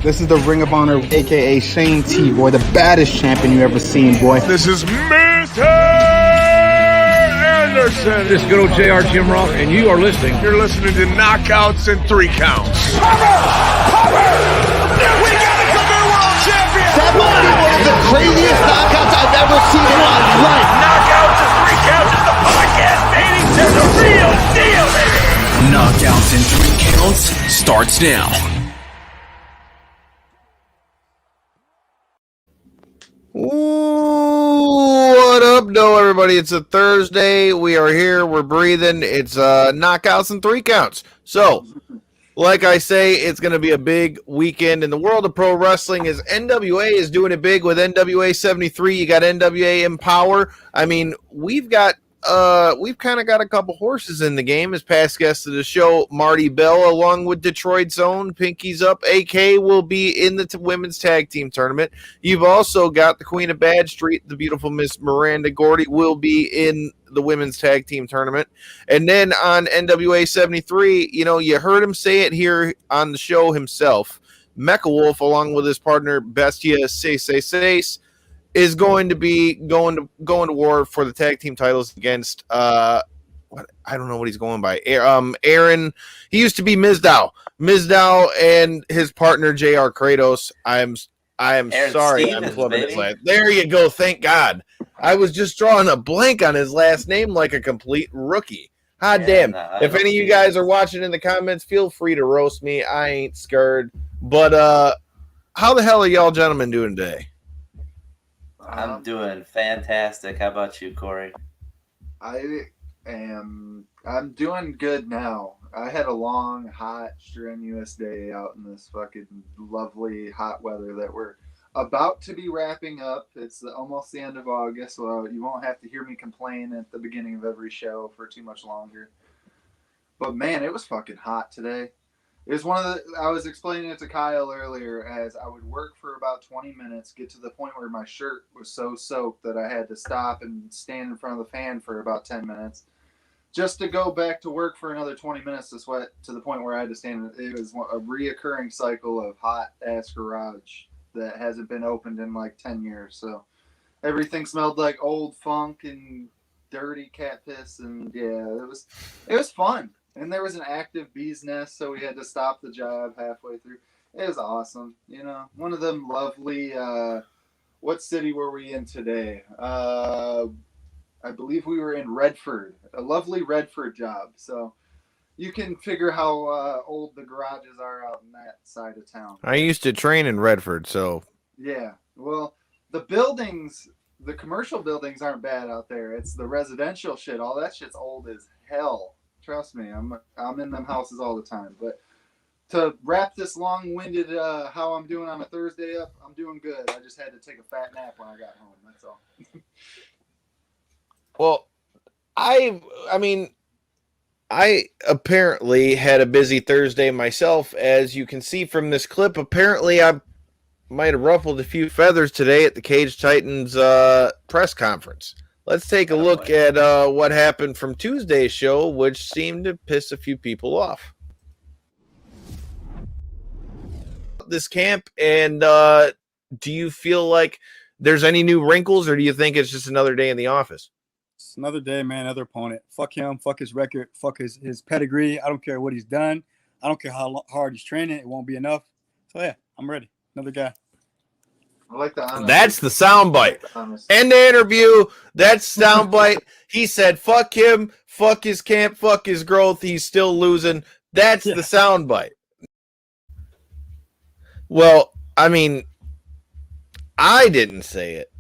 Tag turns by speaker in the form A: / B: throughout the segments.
A: This is the Ring of Honor, a.k.a. Shane T, boy, the baddest champion you ever seen, boy.
B: This is Mr. Anderson.
C: This is good old JR Jim Rock, and you are listening.
B: You're listening to Knockouts and 3 Counts.
D: Cover! We got a new world champion!
E: That might be one of the craziest knockouts I've ever seen in my life.
D: Knockouts and 3 Counts is the podcast meeting to the real deal, baby!
F: Knockouts and 3 Counts starts now.
G: Ooh, what up, everybody? It's a Thursday. We are here. We're breathing. It's knockouts and 3 counts. So, like I say, it's going to be a big weekend in the world of pro wrestling. As NWA is doing it big with NWA 73. You got NWA Empowerr. I mean, we've kind of got a couple horses in the game. As past guests of the show, Marti, Belle, along with Detroit's own Pinkies Up, AK, will be in the women's tag team tournament. You've also got the Queen of Bad Street, the beautiful Miss Miranda, Gordy, will be in the women's tag team tournament. And then on NWA 73, you heard him say it here on the show himself. Mecha Wolf, along with his partner Bestia, is going to be going to war for the tag team titles against I don't know what he's going by. Aaron. He used to be Mizdow and his partner JR Kratos. I am Aaron sorry.
H: Stevens,
G: I'm flipping his last. There you go. Thank God. I was just drawing a blank on his last name like a complete rookie. Hot damn. If any of you guys are watching in the comments, feel free to roast me. I ain't scared. But how the hell are y'all gentlemen doing today?
H: I'm doing fantastic. How about you, Corey?
I: I'm doing good now. I had a long, hot, strenuous day out in this fucking lovely hot weather that we're about to be wrapping up. It's almost the end of August, so you won't have to hear me complain at the beginning of every show for too much longer. But man, it was fucking hot today. It was I was explaining it to Kyle earlier as I would work for about 20 minutes, get to the point where my shirt was so soaked that I had to stop and stand in front of the fan for about 10 minutes just to go back to work for another 20 minutes to sweat to the point where I had to stand. It was a reoccurring cycle of hot ass garage that hasn't been opened in like 10 years. So everything smelled like old funk and dirty cat piss. And yeah, it was fun. And there was an active bee's nest, so we had to stop the job halfway through. It was awesome. One of them lovely, what city were we in today? I believe we were in Redford, a lovely Redford job. So you can figure how old the garages are out in that side of town.
G: I used to train in Redford, so.
I: Yeah, well, the buildings, the commercial buildings aren't bad out there. It's the residential shit. All that shit's old as hell. Trust me, I'm in them houses all the time. But to wrap this long-winded how I'm doing on a Thursday up, I'm doing good. I just had to take a fat nap when I got home. That's all.
G: Well, I apparently had a busy Thursday myself. As you can see from this clip, apparently I might have ruffled a few feathers today at the Cage Titans press conference. Let's take a look at what happened from Tuesday's show, which seemed to piss a few people off. This camp, and do you feel like there's any new wrinkles, or do you think it's just another day in the office?
J: It's another day, man, another opponent. Fuck him, fuck his record, fuck his pedigree. I don't care what he's done. I don't care how hard he's training. It won't be enough. So, yeah, I'm ready. Another guy.
I: I like that.
G: That's the soundbite. End the interview. That's soundbite. He said, fuck him, fuck his camp, fuck his growth. He's still losing. That's the soundbite. Well, I mean, I didn't say it,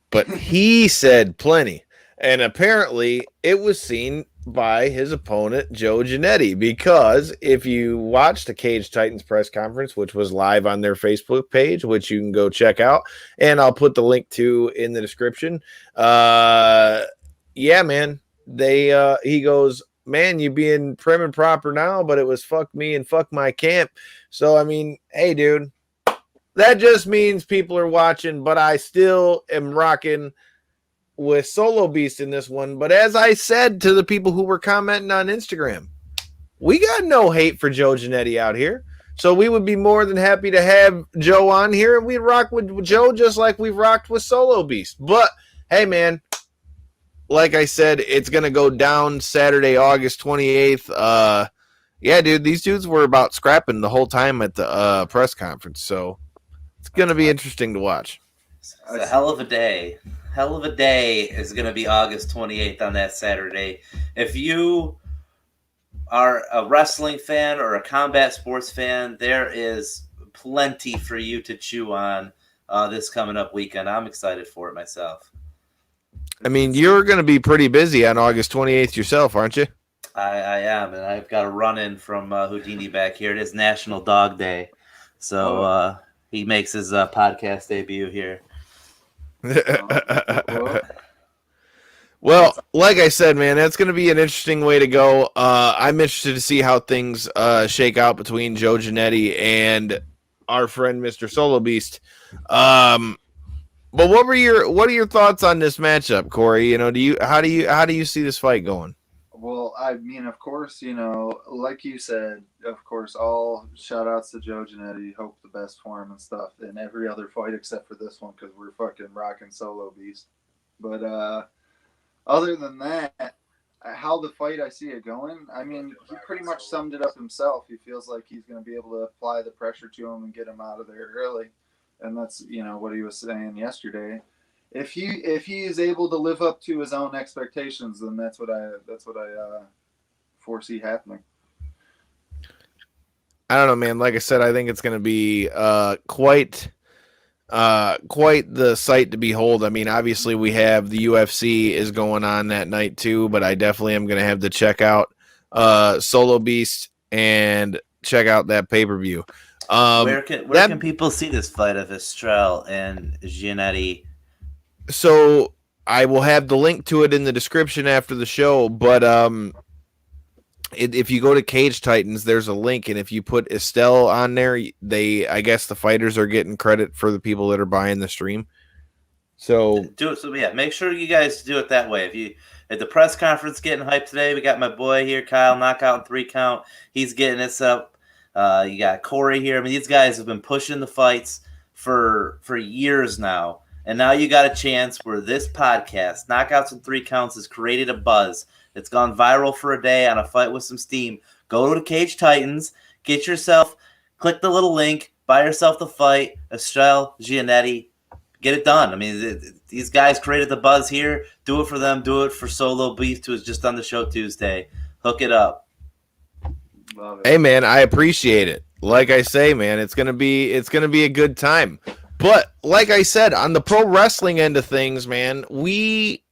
G: but he said plenty. And apparently it was seen by his opponent, Joe Giannetti, because if you watch the Cage Titans press conference, which was live on their Facebook page, which you can go check out, and I'll put the link to in the description. Yeah, man, he goes, man, you being prim and proper now, but it was fuck me and fuck my camp. So, I mean, hey, dude, that just means people are watching, but I still am rocking with Solo Beast in this one. But as I said to the people who were commenting on Instagram, we got no hate for Joe Giannetti out here. So we would be more than happy to have Joe on here, and we'd rock with Joe just like we've rocked with Solo Beast. But hey, man, like I said, it's gonna go down Saturday, August 28th. Yeah, dude, these dudes were about scrapping the whole time at the press conference, so it's gonna be interesting to watch.
H: It's a hell of a day. Hell of a day is going to be August 28th on that Saturday. If you are a wrestling fan or a combat sports fan, there is plenty for you to chew on this coming up weekend. I'm excited for it myself.
G: I mean, you're going to be pretty busy on August 28th yourself, aren't you?
H: I am, and I've got a run-in from Houdini back here. It is National Dog Day, so he makes his podcast debut here.
G: Well, like I said, man, that's going to be an interesting way to go. I'm interested to see how things shake out between Joe Giannetti and our friend Mr. Solo Beast. But what are your thoughts on this matchup, Corey? You know, how do you see this fight going?
I: Well, I mean, of course, you know, like you said, of course, all shout outs to Joe Giannetti. Hope the best for him and stuff in every other fight except for this one because we're fucking rocking Solo Beast. But other than that, how the fight I see it going, I mean, he pretty much summed it up himself. He feels like he's going to be able to apply the pressure to him and get him out of there early. And that's, you know, what he was saying yesterday. If he is able to live up to his own expectations, then that's what I foresee happening.
G: I don't know, man. Like I said, I think it's going to be quite the sight to behold. I mean, obviously we have the UFC is going on that night too, but I definitely am going to have to check out Solo Beast and check out that pay-per-view.
H: Where can people see this fight of Estrell and Giannetti?
G: So I will have the link to it in the description after the show, but if you go to Cage Titans, there's a link, and if you put Estelle on there, I guess the fighters are getting credit for the people that are buying the stream. So
H: do it. So yeah, make sure you guys do it that way. At the press conference getting hyped today, we got my boy here, Kyle, knockout and 3 count. He's getting us up. You got Corey here. I mean, these guys have been pushing the fights for years now. And now you got a chance where this podcast, Knockouts and 3 Counts, has created a buzz. It's gone viral for a day on a fight with some steam. Go to Cage Titans, click the little link, buy yourself the fight, Estrell, Giannetti, get it done. I mean, these guys created the buzz here. Do it for them. Do it for Solo Beast, who was just on the show Tuesday. Hook it up.
I: Love it.
G: Hey, man, I appreciate it. Like I say, man, it's gonna be a good time. But like I said, on the pro wrestling end of things, man, we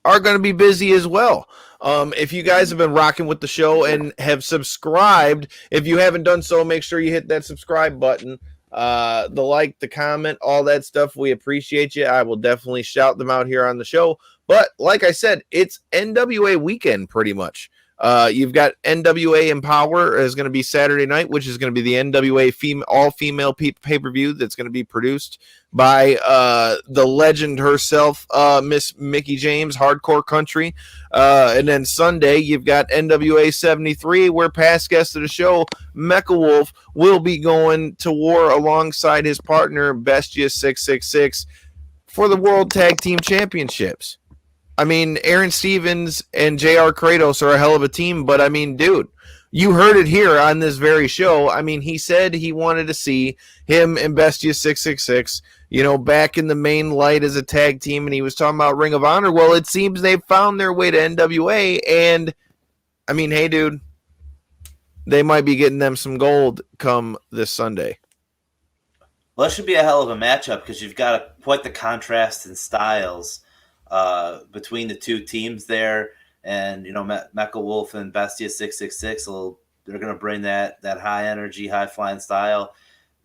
G: are going to be busy as well. If you guys have been rocking with the show and have subscribed, if you haven't done so, make sure you hit that subscribe button, the like, the comment, all that stuff. We appreciate you. I will definitely shout them out here on the show. But like I said, it's NWA weekend pretty much. You've got NWA Empowerr is going to be Saturday night, which is going to be the NWA all-female pay-per-view that's going to be produced by the legend herself, Miss Mickie James, Hardcore Country. And then Sunday, you've got NWA 73, where past guest of the show, Mecha Wolf, will be going to war alongside his partner, Bestia 666, for the World Tag Team Championships. I mean, Aaron Stevens and JR Kratos are a hell of a team, but I mean, dude, you heard it here on this very show. I mean, he said he wanted to see him and Bestia 666, you know, back in the main light as a tag team, and he was talking about Ring of Honor. Well, it seems they've found their way to NWA, and I mean, hey, dude, they might be getting them some gold come this Sunday.
H: Well, it should be a hell of a matchup because you've got quite the contrast in styles between the two teams there, and you know, Mecha Wolf and Bestia 666 they're going to bring that high energy, high flying style.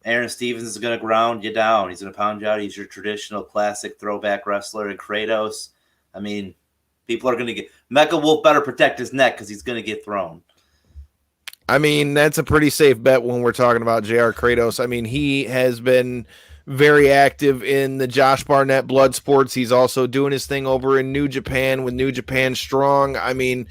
H: Aaron Stevens is going to ground you down. He's going to pound you out. He's your traditional classic throwback wrestler. And Kratos, I mean, people are going to get Mecha Wolf better protect his neck because he's going to get thrown.
G: I mean, that's a pretty safe bet when we're talking about JR Kratos. I mean, he has been very active in the Josh Barnett blood sports. He's also doing his thing over in New Japan with New Japan Strong. I mean,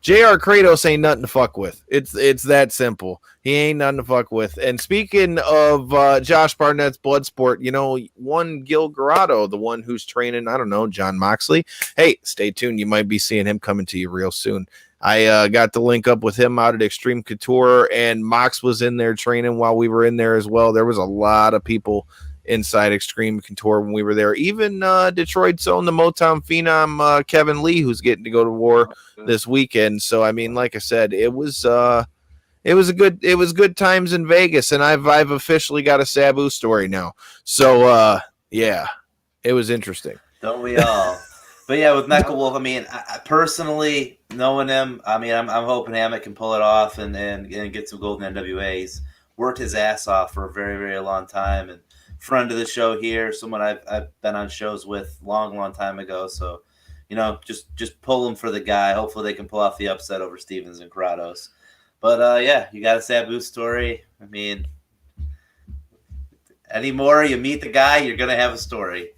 G: JR Kratos ain't nothing to fuck with. It's that simple. He ain't nothing to fuck with. And speaking of Josh Barnett's Bloodsport, you know, one Gil Garado, the one who's training, I don't know, John Moxley. Hey, stay tuned. You might be seeing him coming to you real soon. I got to link up with him out at Extreme Couture, and Mox was in there training while we were in there as well. There was a lot of people inside Extreme Couture when we were there. Even Detroit's own the Motown phenom Kevin Lee, who's getting to go to war this weekend. So I mean, like I said, it was good times in Vegas, and I've officially got a Sabu story now. So yeah, it was interesting.
H: Don't we all? But yeah, with Mecha Wolf, I mean, I personally knowing him, I mean, I'm hoping Hammett can pull it off and get some gold in NWA. He's worked his ass off for a very, very long time, and friend of the show here, someone I've been on shows with long time ago. So, you know, just pull him for the guy. Hopefully they can pull off the upset over Stevens and Kratos. But yeah, you got a Sabu story. I mean, anymore you meet the guy, you're gonna have a story.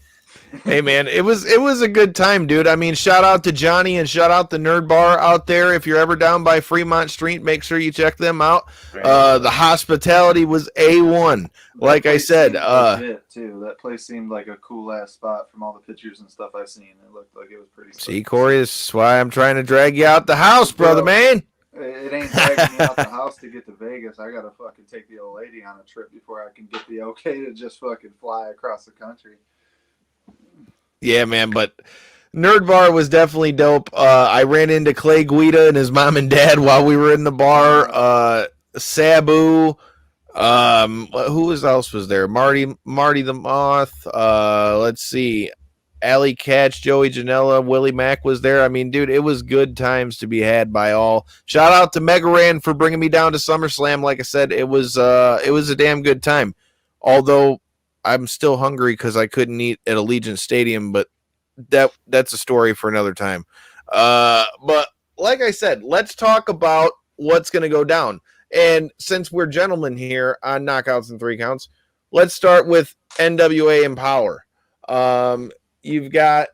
G: Hey man, it was a good time, dude. I mean, shout out to Johnny and shout out the Nerd Bar out there. If you're ever down by Fremont Street, make sure you check them out. The hospitality was A1. Like I said,
I: legit too. That place seemed like a cool ass spot from all the pictures and stuff I've seen. It looked like it was pretty.
G: See, Corey, this is why I'm trying to drag you out the house, brother, man.
I: It ain't dragging me out the house to get to Vegas. I gotta fucking take the old lady on a trip before I can get the okay to just fucking fly across the country.
G: Yeah, man, but Nerd Bar was definitely dope. I ran into Clay Guida and his mom and dad while we were in the bar. Sabu, who else was there? Marty the Moth. Let's see, Allie Catch, Joey Janela, Willie Mack was there. I mean, dude, it was good times to be had by all. Shout out to Mega Ran for bringing me down to SummerSlam. Like I said, it was a damn good time. Although I'm still hungry because I couldn't eat at Allegiant Stadium, but that's a story for another time. But like I said, let's talk about what's going to go down. And since we're gentlemen here on Knockouts and Three Counts, let's start with NWA Empowerr. You've got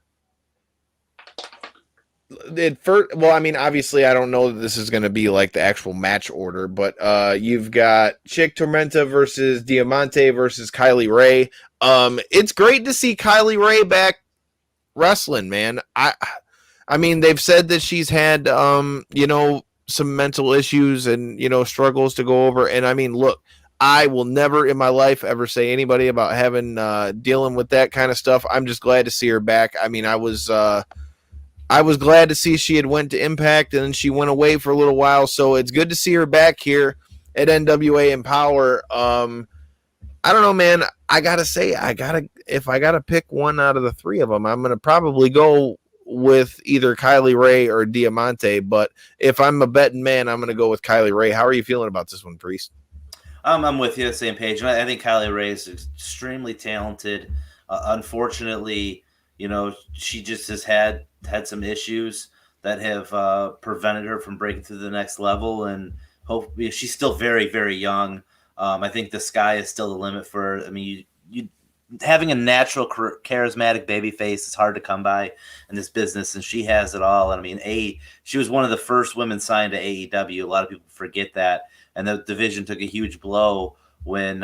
G: it first. Well, I mean, obviously, I don't know that this is going to be like the actual match order, but you've got Chick Tormenta versus Diamante versus Kylie Ray. It's great to see Kylie Ray back wrestling, man. I mean, they've said that she's had some mental issues and struggles to go over. And I mean, look, I will never in my life ever say anybody about having dealing with that kind of stuff. I'm just glad to see her back. I mean, I was glad to see she had went to Impact and then she went away for a little while. So it's good to see her back here at NWA Empowerr. I don't know, man. I gotta say, if I gotta pick one out of the three of them, I'm gonna probably go with either Kylie Ray or Diamante. But if I'm a betting man, I'm gonna go with Kylie Ray. How are you feeling about this one, Priest?
H: I'm with you, same page. I think Kylie Ray is extremely talented. Unfortunately, she just has had some issues that have prevented her from breaking through the next level. And hopefully, she's still very, very young. I think the sky is still the limit for her. I mean, you having a natural charismatic baby face is hard to come by in this business, and she has it all. And I mean, she was one of the first women signed to AEW. A lot of people forget that, and the division took a huge blow when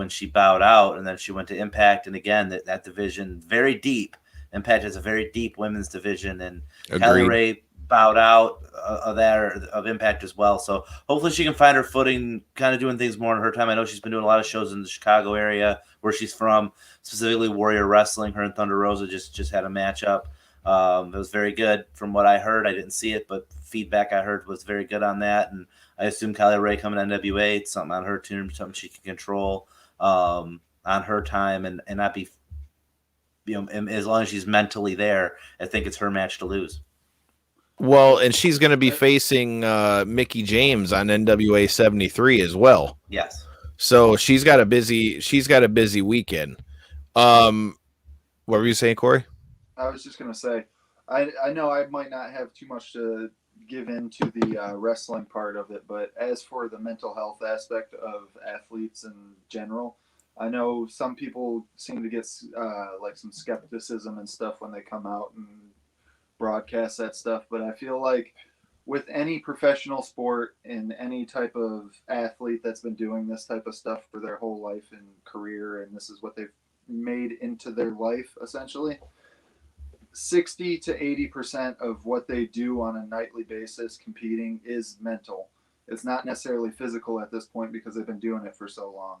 H: she bowed out, and then she went to Impact. And again, that division very deep. Impact has a very deep women's division, and Kylie Ray bowed out of Impact as well. So hopefully she can find her footing, kind of doing things more in her time. I know she's been doing a lot of shows in the Chicago area where she's from, specifically Warrior Wrestling. Her and Thunder Rosa just had a matchup. It was very good from what I heard. I didn't see it, but feedback I heard was very good on that. And I assume Kylie Ray coming to NWA, it's something on her team, something she can control on her time and not be, as long as she's mentally there. I think it's her match to lose.
G: Well, and she's going to be facing Mickie James on NWA 73 as well.
H: Yes.
G: So she's got a busy weekend. What were you saying, Corey?
I: I was just going to say, I know I might not have too much to give into the wrestling part of it, but as for the mental health aspect of athletes in general, I know some people seem to get like some skepticism and stuff when they come out and broadcast that stuff, but I feel like with any professional sport and any type of athlete that's been doing this type of stuff for their whole life and career, and this is what they've made into their life, essentially, 60 to 80% of what they do on a nightly basis competing is mental. It's not necessarily physical at this point because they've been doing it for so long.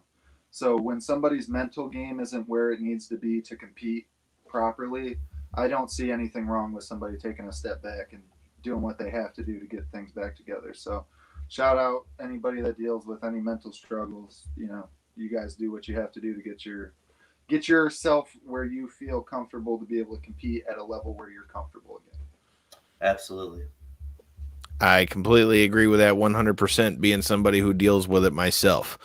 I: So when somebody's mental game isn't where it needs to be to compete properly, I don't see anything wrong with somebody taking a step back and doing what they have to do to get things back together. So shout out anybody that deals with any mental struggles. You know, you guys do what you have to do to get yourself where you feel comfortable to be able to compete at a level where you're comfortable again.
H: Absolutely.
G: I completely agree with that 100%, being somebody who deals with it myself.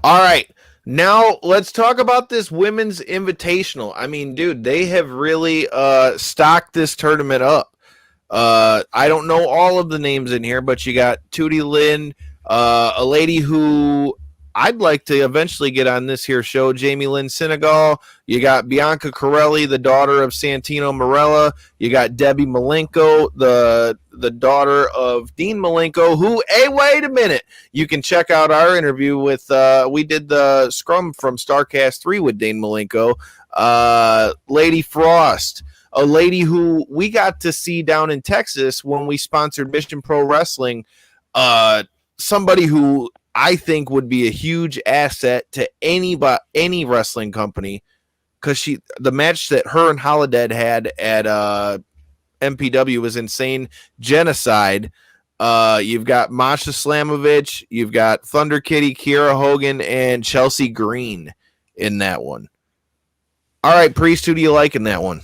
G: All right. Now let's talk about this women's invitational. I mean, dude, they have really stocked this tournament up. I don't know all of the names in here, but you got Tootie Lynn, a lady who I'd like to eventually get on this here show, Jamie Lynn Senegal. You got Bianca Corelli, the daughter of Santino Marella. You got Debbie Malenko, the daughter of Dean Malenko, who, hey, wait a minute. You can check out our interview with, we did the scrum from StarCast 3 with Dean Malenko. Lady Frost, a lady who we got to see down in Texas when we sponsored Mission Pro Wrestling. Somebody who I think would be a huge asset to any wrestling company, because the match that her and Holodead had at MPW was insane. Genocide. You've got Masha Slamovich, you've got Thunder Kitty, Kiera Hogan, and Chelsea Green in that one. All right, Priest, who do you like in that one?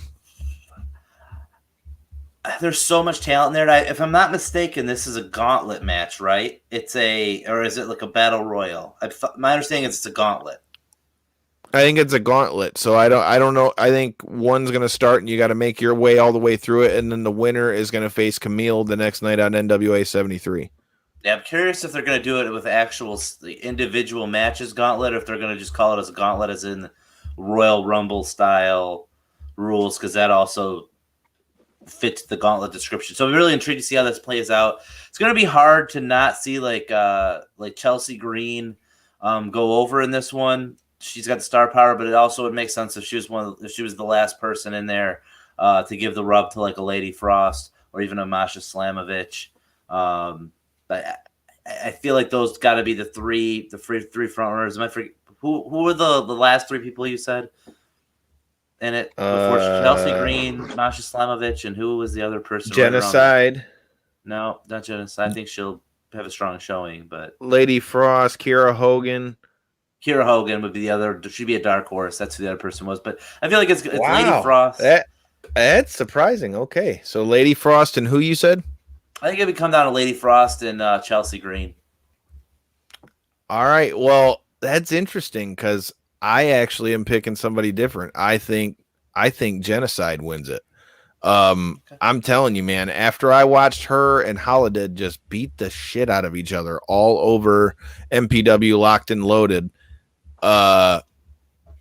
H: There's so much talent there. If I'm not mistaken, this is a gauntlet match, right? Or is it like a battle royal? My understanding is it's a gauntlet.
G: I think it's a gauntlet. So I don't know. I think one's going to start and you got to make your way all the way through it. And then the winner is going to face Camille the next night on NWA 73.
H: Yeah, I'm curious if they're going to do it with actual individual matches gauntlet, or if they're going to just call it as a gauntlet as in Royal Rumble style rules, because that also fits the gauntlet description. So I'm really intrigued to see how this plays out. It's going to be hard to not see like Chelsea Green go over in this one. She's got the star power, but it also would make sense if she was the last person in there to give the rub to like a Lady Frost or even a Masha Slamovich. But I feel like those got to be the three front runners. Who were the last three people you said in it before Chelsea Green, Masha Slamovich, and who was the other person?
G: Genocide.
H: No, not Genocide. I think she'll have a strong showing, but
G: Lady Frost, Kiera Hogan.
H: Kiera Hogan would be the other. She'd be a dark horse. That's who the other person was. But I feel like it's
G: Wow.
H: Lady Frost.
G: That's surprising. Okay, so Lady Frost and who you said?
H: I think it would come down to Lady Frost and Chelsea Green.
G: All right. Well, that's interesting because I actually am picking somebody different. I think Genocide wins it. I'm telling you, man, after I watched her and Holiday just beat the shit out of each other all over MPW Locked and Loaded,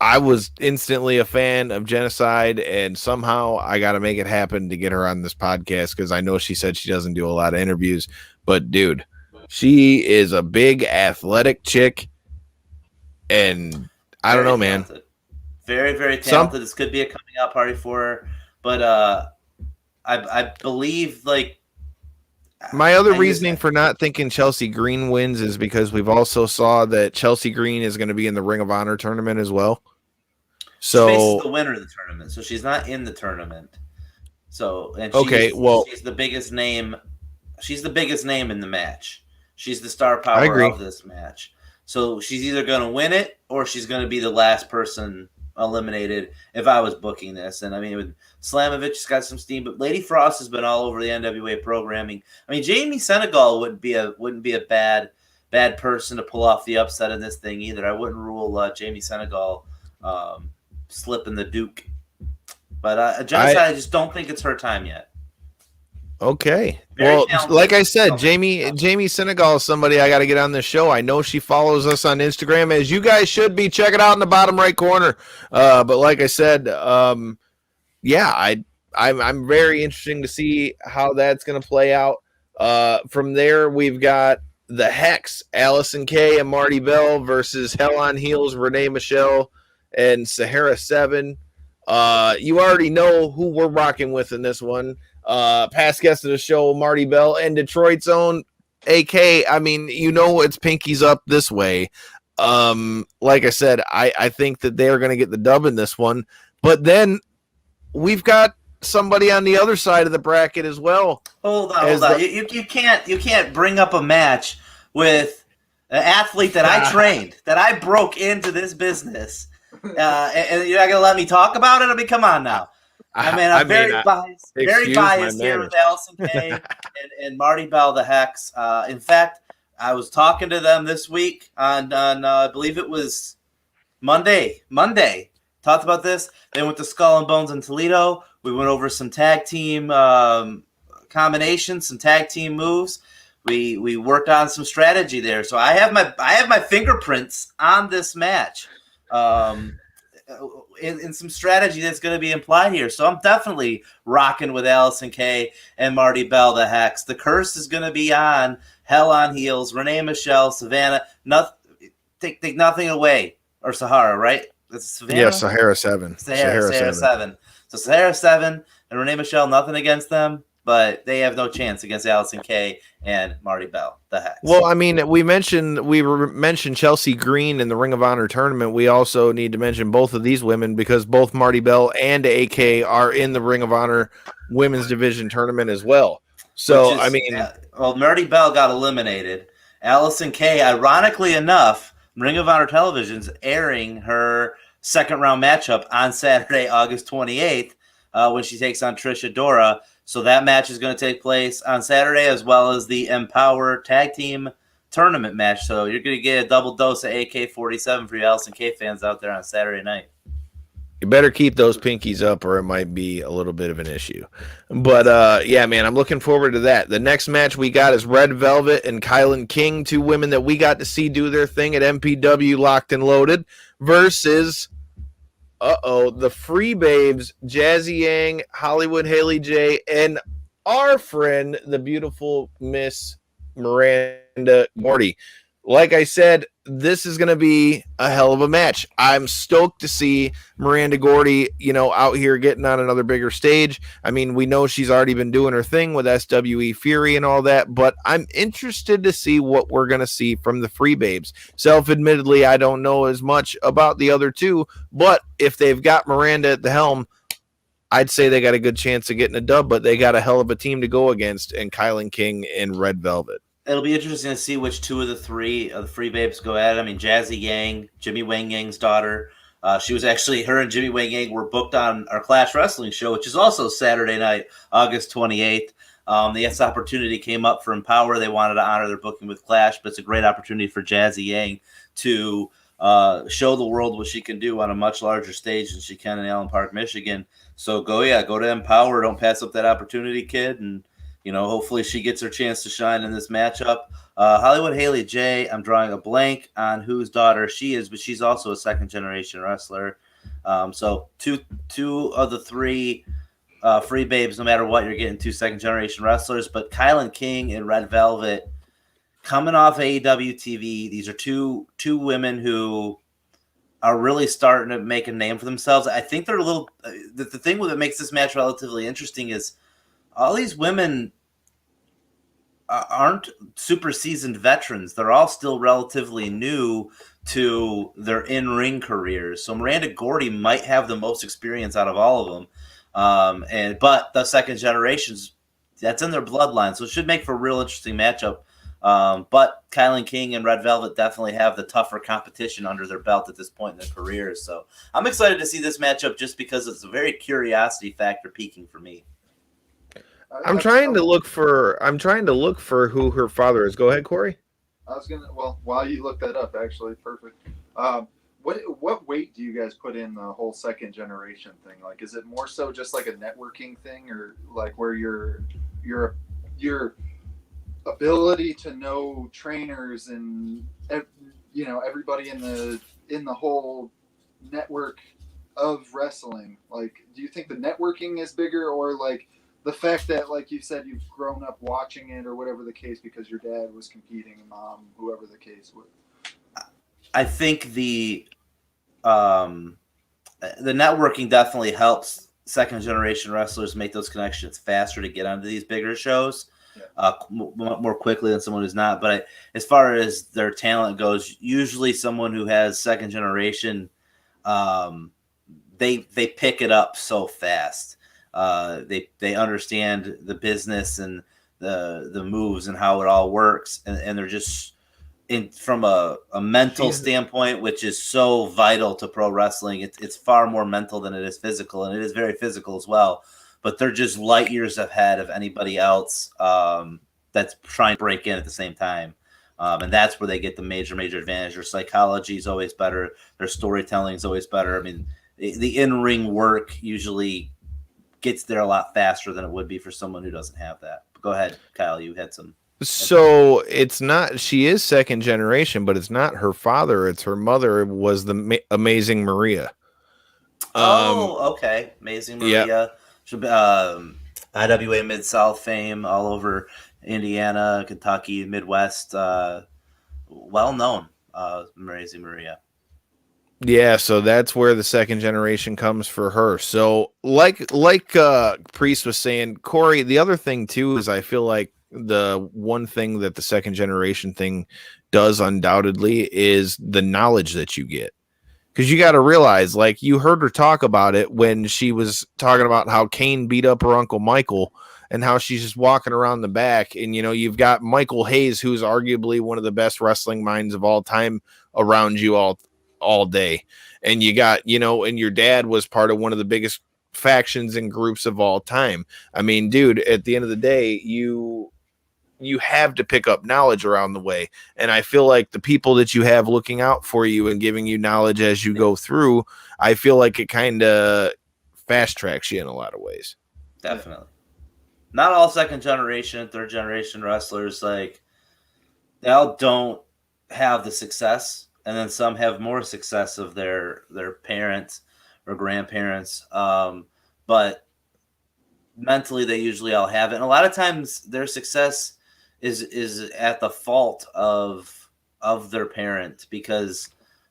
G: I was instantly a fan of Genocide, and somehow I got to make it happen to get her on this podcast because I know she said she doesn't do a lot of interviews. But, dude, she is a big athletic chick, and I don't know, man.
H: Very, very talented. This could be a coming out party for her. But I believe, like...
G: My other reasoning for not thinking Chelsea Green wins is because we've also saw that Chelsea Green is going to be in the Ring of Honor tournament as well. So
H: she faces the winner of the tournament, so she's not in the tournament. So she's the biggest name. She's the biggest name in the match. She's the star power of this match. So she's either going to win it or she's going to be the last person eliminated if I was booking this. And I mean, Slamovich has got some steam, but Lady Frost has been all over the NWA programming. I mean, Jamie Senegal wouldn't be a bad person to pull off the upset in this thing either. I wouldn't rule Jamie Senegal slipping the Duke. But Genocide, I just don't think it's her time yet.
G: Okay. Well, like I said, Jamie Senegal is somebody I got to get on this show. I know she follows us on Instagram, as you guys should be. Check it out in the bottom right corner. But like I said, I'm very interesting to see how that's going to play out. From there, we've got the Hex, Allison Kay and Marti Belle versus Hell on Heels, Renee Michelle and Sahara 7. You already know who we're rocking with in this one. Past guest of the show, Marti Belle, and Detroit's own AK. I mean, it's pinkies up this way. Like I said, I think that they're going to get the dub in this one. But then we've got somebody on the other side of the bracket as well.
H: Hold on. You can't bring up a match with an athlete that I trained, that I broke into this business, and you're not gonna let me talk about it. I mean, come on now. I'm very biased here with Allison Kay and Marti Belle, the Hex. In fact, I was talking to them this week on I believe it was Monday. Talked about this. They went to Skull and Bones in Toledo. We went over some tag team combinations, some tag team moves. We worked on some strategy there. So I have my fingerprints on this match, in some strategy that's going to be implied here. So I'm definitely rocking with Allison Kay and Marti Belle, the Hex. The curse is going to be on Hell on Heels, Renee Michelle, Savannah. Take nothing away, or Sahara, right? That's Savannah?
G: Yeah, Sahara 7.
H: Sahara 7. So Sahara 7 and Renee Michelle, nothing against them, but they have no chance against Allison Kay and Marti Belle, the Hex.
G: Well, I mean, we mentioned Chelsea Green in the Ring of Honor tournament. We also need to mention both of these women because both Marti Belle and AK are in the Ring of Honor women's division tournament as well. So,
H: Marti Belle got eliminated. Allison Kay, ironically enough, Ring of Honor Television's airing her second round matchup on Saturday, August 28th, when she takes on Trish Adora. So that match is going to take place on Saturday, as well as the Empowerr Tag Team Tournament match. So you're going to get a double dose of AK-47 for you Allison Kay fans out there on Saturday night.
G: You better keep those pinkies up or it might be a little bit of an issue. But, yeah, man, I'm looking forward to that. The next match we got is Red Velvet and Kylan King, two women that we got to see do their thing at MPW Locked and Loaded, versus the Free Babes, Jazzy Yang, Hollywood Haley J, and our friend, the beautiful Miss Miranda Gordy. Like I said, this is going to be a hell of a match. I'm stoked to see Miranda Gordy, out here getting on another bigger stage. I mean, we know she's already been doing her thing with SWE Fury and all that, but I'm interested to see what we're going to see from the Free Babes. Self-admittedly, I don't know as much about the other two, but if they've got Miranda at the helm, I'd say they got a good chance of getting a dub, but they got a hell of a team to go against in Kylan King and Red Velvet.
H: It'll be interesting to see which two of the three of the Free Babes go at it. I mean, Jazzy Yang, Jimmy Wang Yang's daughter. She was actually, her and Jimmy Wang Yang were booked on our Clash Wrestling show, which is also Saturday night, August 28th. The opportunity came up for Empowerr. They wanted to honor their booking with Clash, but it's a great opportunity for Jazzy Yang to show the world what she can do on a much larger stage than she can in Allen Park, Michigan. So go to Empowerr. Don't pass up that opportunity, kid. And hopefully she gets her chance to shine in this matchup. Hollywood Haley J, I'm drawing a blank on whose daughter she is, but she's also a second-generation wrestler. So two of the three Free Babes, no matter what, you're getting two second-generation wrestlers. But Kylan King and Red Velvet, coming off AEW TV, these are two women who are really starting to make a name for themselves. I think they're a little – the thing that makes this match relatively interesting is all these women aren't super seasoned veterans. They're all still relatively new to their in-ring careers. So Miranda Gordy might have the most experience out of all of them. But the second generations, that's in their bloodline. So it should make for a real interesting matchup. But Kylan King and Red Velvet definitely have the tougher competition under their belt at this point in their careers. So I'm excited to see this matchup just because it's a very curiosity factor peaking for me.
G: I'm trying to look for who her father is. Go ahead, Corey.
I: While you look that up, actually, perfect. What weight do you guys put in the whole second generation thing? Like, is it more so just like a networking thing, or like where your ability to know trainers and everybody in the whole network of wrestling? Like, do you think the networking is bigger, or like the fact that, like you said, you've grown up watching it or whatever the case because your dad was competing and mom, whoever the case was.
H: I think the networking definitely helps second generation wrestlers make those connections faster to get onto these bigger shows more quickly than someone who's not. But as far as their talent goes, usually someone who has second generation, they pick it up so fast. They understand the business and the moves and how it all works, and they're just from a mental standpoint, which is so vital to pro wrestling. It's far more mental than it is physical, and it is very physical as well. But they're just light years ahead of anybody else that's trying to break in at the same time. And that's where they get the major advantage. Their psychology is always better. Their storytelling is always better. I mean, the in-ring work usually gets there a lot faster than it would be for someone who doesn't have that. But go ahead, Kyle. You had some.
G: So it's not, she is second generation, but it's not her father. It's her mother was the amazing Maria.
H: Okay. Amazing Maria. Yeah. IWA Mid-South fame all over Indiana, Kentucky, Midwest. Well known, Amazing Maria.
G: Yeah, so that's where the second generation comes for her. So like Priest was saying, Corey, the other thing too is I feel like the one thing that the second generation thing does undoubtedly is the knowledge that you get. Because you got to realize, like, you heard her talk about it when she was talking about how Kane beat up her Uncle Michael and how she's just walking around the back. And, you know, you've got Michael Hayes, who's arguably one of the best wrestling minds of all time around you all day. And you got, you know, and your dad was part of one of the biggest factions and groups of all time. I mean, dude, at the end of the day, you have to pick up knowledge around the way. And I feel like the people that you have looking out for you and giving you knowledge as you go through, I feel like it kind of fast tracks you in a lot of ways.
H: Definitely. Not all second generation, third generation wrestlers, like, they all don't have the success. And then some have more success of their parents or grandparents. But mentally, they usually all have it. And a lot of times their success is at the fault of their parent, because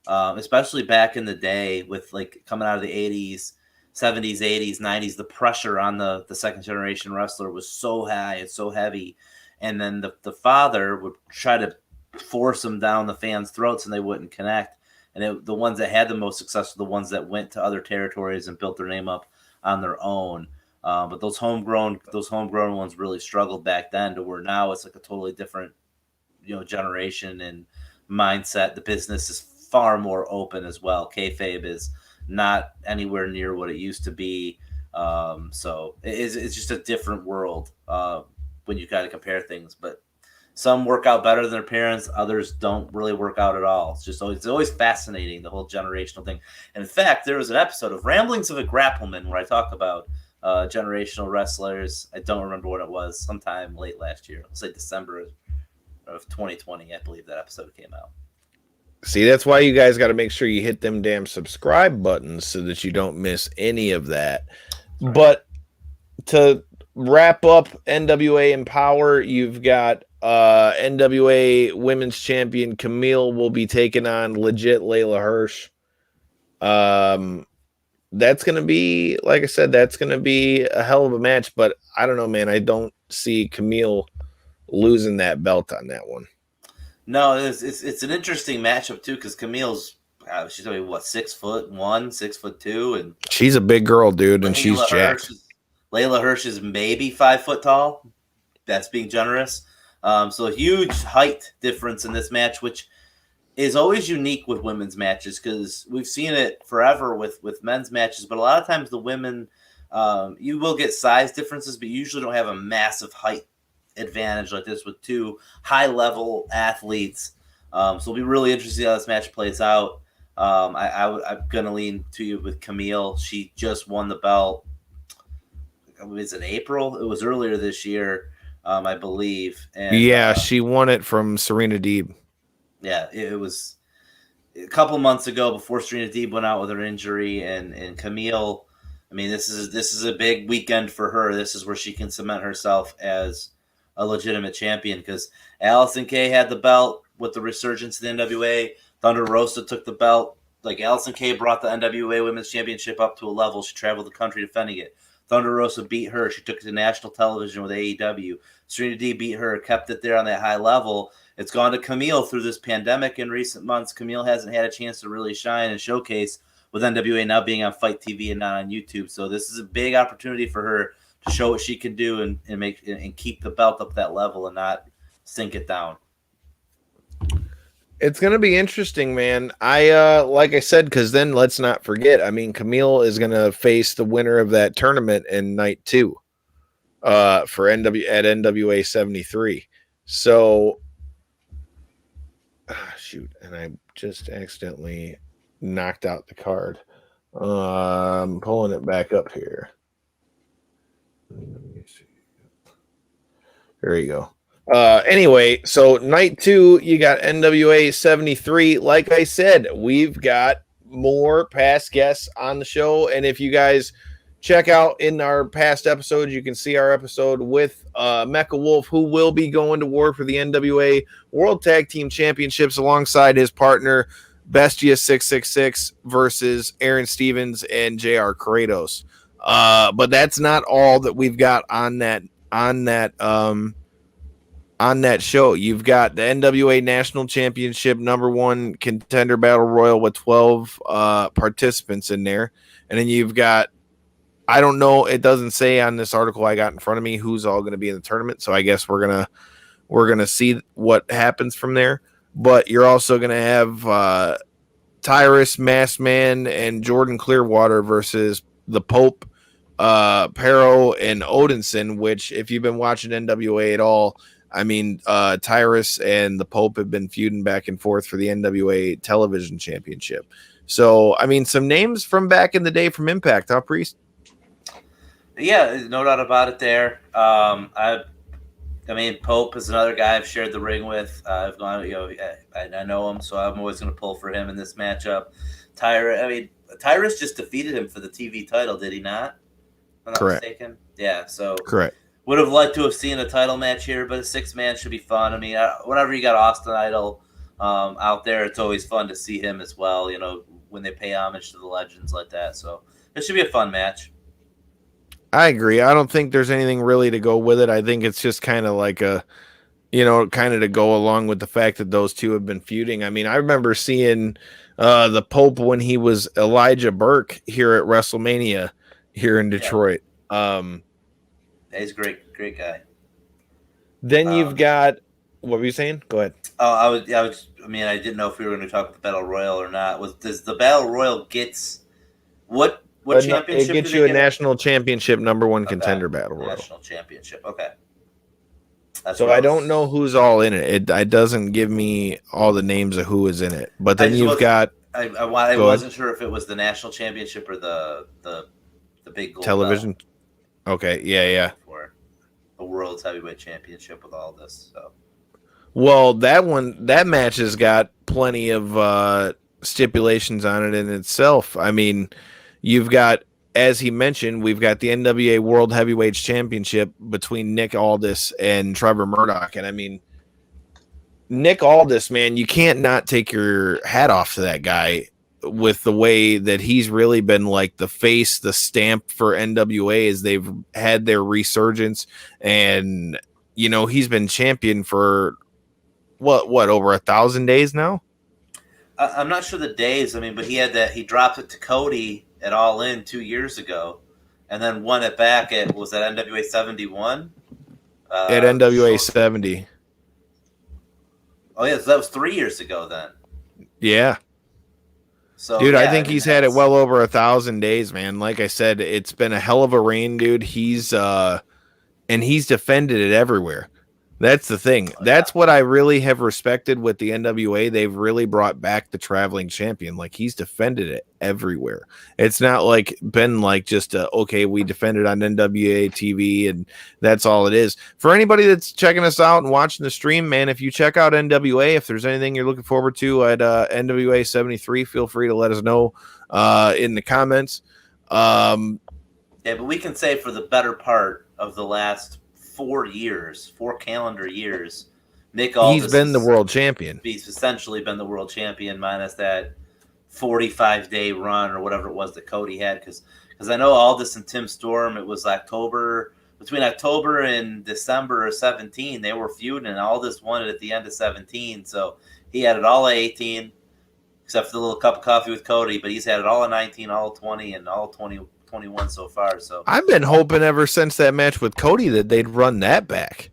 H: especially back in the day with, like, coming out of the 80s, 70s, 80s, 90s, the pressure on the second generation wrestler was so high and so heavy. And then the father would try to force them down the fans' throats and they wouldn't connect. And the ones that had the most success were the ones that went to other territories and built their name up on their own. But those homegrown ones really struggled back then, to where now it's like a totally different, you know, generation and mindset. The business is far more open as well. Kayfabe is not anywhere near what it used to be. So it's just a different world when you kind of compare things. But some work out better than their parents. Others don't really work out at all. It's always fascinating, the whole generational thing. And in fact, there was an episode of Ramblings of a Grappleman where I talk about generational wrestlers. I don't remember what it was. Sometime late last year. Let's say December of 2020, I believe that episode came out.
G: See, that's why you guys got to make sure you hit them damn subscribe buttons so that you don't miss any of that. Right. But to wrap up NWA Empowerr, you've got NWA Women's Champion Camille will be taking on legit Layla Hirsch. That's going to be, like I said, that's going to be a hell of a match. But I don't know, man. I don't see Camille losing that belt on that one.
H: No, it's an interesting matchup too, because Camille's she's gonna be what, 6'1", 6'2", and
G: she's a big girl, dude, and she's jacked.
H: Layla Hirsch is maybe 5 foot tall. That's being generous. So a huge height difference in this match, which is always unique with women's matches, because we've seen it forever with men's matches, but a lot of times the women, you will get size differences, but you usually don't have a massive height advantage like this with two high-level athletes. So it'll be really interesting how this match plays out. I'm going to lean to you with Camille. She just won the belt. Was it April? It was earlier this year, I believe. And,
G: yeah, she won it from Serena Deeb.
H: Yeah, it was a couple months ago before Serena Deeb went out with her injury, and Camille I mean, this is a big weekend for her. This is where she can cement herself as a legitimate champion, because Allison Kay had the belt with the resurgence of the NWA. Thunder Rosa took the belt. Like, Allison Kay brought the NWA Women's Championship up to a level. She traveled the country defending it. Thunder Rosa beat her. She took it to national television with AEW. Serena D beat her, kept it there on that high level. It's gone to Camille through this pandemic in recent months. Camille hasn't had a chance to really shine and showcase, with NWA now being on Fight TV and not on YouTube. So this is a big opportunity for her to show what she can do and keep the belt up that level and not sink it down.
G: It's going to be interesting, man. Like I said, because then let's not forget, I mean, Camille is going to face the winner of that tournament in night 2 for NWA 73. So, shoot, and I just accidentally knocked out the card. I'm pulling it back up here. Let me see. There you go. Anyway, so night 2, you got NWA 73. Like I said, we've got more past guests on the show, and if you guys check out in our past episodes, you can see our episode with Mecha Wolf, who will be going to war for the NWA World Tag Team Championships alongside his partner Bestia 666 versus Aaron Stevens and JR Kratos. But that's not all that we've got on that show. You've got the NWA National Championship #1 contender battle royal with 12 participants in there. And then you've got, I don't know, it doesn't say on this article I got in front of me who's all going to be in the tournament. So I guess we're going to see what happens from there. But you're also going to have Tyrus, Massman, and Jordan Clearwater versus the Pope, Pero, and Odinson, which, if you've been watching NWA at all, I mean, Tyrus and the Pope have been feuding back and forth for the NWA Television Championship. So, I mean, some names from back in the day from Impact, huh, Priest?
H: Yeah, no doubt about it there. I mean, Pope is another guy I've shared the ring with. I've gone, I know him, so I'm always going to pull for him in this matchup. Tyrus just defeated him for the TV title, did he not? If I'm not
G: Correct.
H: mistaken. Yeah, so
G: correct.
H: Would have liked to have seen a title match here, but a 6-man should be fun. I mean, whenever you got Austin Idol out there, it's always fun to see him as well, when they pay homage to the legends like that. So it should be a fun match.
G: I agree. I don't think there's anything really to go with it. I think it's just kind of like kind of to go along with the fact that those two have been feuding. I mean, I remember seeing the Pope when he was Elijah Burke here at WrestleMania here in Detroit.
H: Yeah. He's a great guy.
G: Then you've got, what were you saying? Go ahead.
H: Oh, I didn't know if we were going to talk about the Battle Royal or not. Does the Battle Royal gets what championship?
G: It gets you a national championship #1 contender battle royal.
H: National championship. Okay.
G: So I don't know who's all in it. It doesn't give me all the names of who is in it. But then you've got.
H: I wasn't sure if it was the national championship or the big gold
G: television.
H: Belt.
G: Okay. Yeah.
H: For the World's Heavyweight Championship with all this. So.
G: Well, that match has got plenty of stipulations on it in itself. I mean, you've got, as he mentioned, we've got the NWA World Heavyweight Championship between Nick Aldis and Trevor Murdoch. And I mean, Nick Aldis, man, you can't not take your hat off to that guy with the way that he's really been like the face, the stamp for NWA as they've had their resurgence. And, he's been champion for what over 1,000 days now?
H: I'm not sure the days. I mean, but he dropped it to Cody at All In 2 years ago, and then won it back at NWA 71?
G: At NWA 70.
H: Oh yeah, so that was 3 years ago then.
G: Yeah.
H: So,
G: dude, I think he's had it well over 1,000 days, man. Like I said, it's been a hell of a reign, dude. He's defended it everywhere. That's the thing. That's what I really have respected with the NWA. They've really brought back the traveling champion. Like, he's defended it everywhere. It's not like been like just okay, we defended on NWA TV and that's all it is. For anybody that's checking us out and watching the stream, man, if you check out NWA, if there's anything you're looking forward to at NWA 73, feel free to let us know in the comments.
H: Yeah, but we can say for the better part of the last 4 calendar years, Nick Aldis
G: He's been the world champion.
H: He's essentially been the world champion minus that 45-day run or whatever it was that Cody had. Because I know Aldis and Tim Storm, it was between October and December of 17, they were feuding, and Aldis won it at the end of 17. So he had it all at 18, except for the little cup of coffee with Cody, but he's had it all at 19, all 20, and all 21 so far. So
G: I've been hoping ever since that match with Cody that they'd run that back.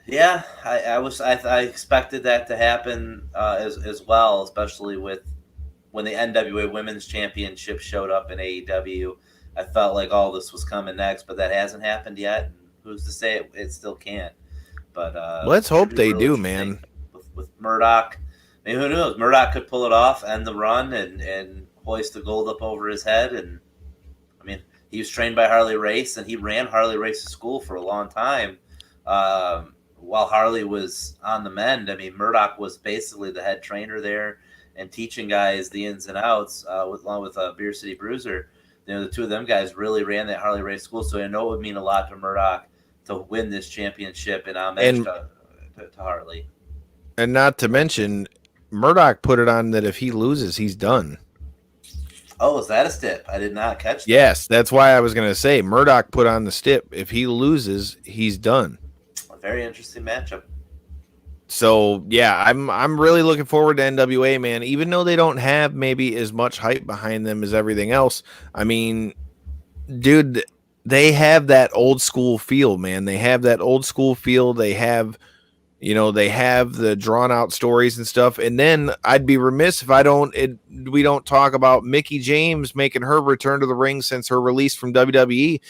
H: Yeah, I expected that to happen as well, especially with when the NWA Women's Championship showed up in AEW. I felt like all this was coming next, but that hasn't happened yet. And who's to say it still can't? But
G: let's hope they do, man.
H: With Murdoch, I mean, who knows? Murdoch could pull it off, end the run, and hoist the gold up over his head. And I mean, he was trained by Harley Race, and he ran Harley Race's school for a long time. While Harley was on the mend, I mean, Murdoch was basically the head trainer there and teaching guys the ins and outs, along with Beer City Bruiser. You know, the two of them guys really ran that Harley Race school, so I know it would mean a lot to Murdoch to win this championship in homage to Harley.
G: And not to mention, Murdoch put it on that if he loses, he's done.
H: Oh, is that a stip? I did not catch that.
G: Yes, that's why I was going to say Murdoch put on the stip. If he loses, he's done.
H: A very interesting matchup.
G: So, yeah, I'm really looking forward to NWA, man. Even though they don't have maybe as much hype behind them as everything else. I mean, dude, they have that old school feel, man. They have that old school feel. They have, they have the drawn out stories and stuff. And then I'd be remiss if we don't talk about Mickie James making her return to the ring since her release from WWE.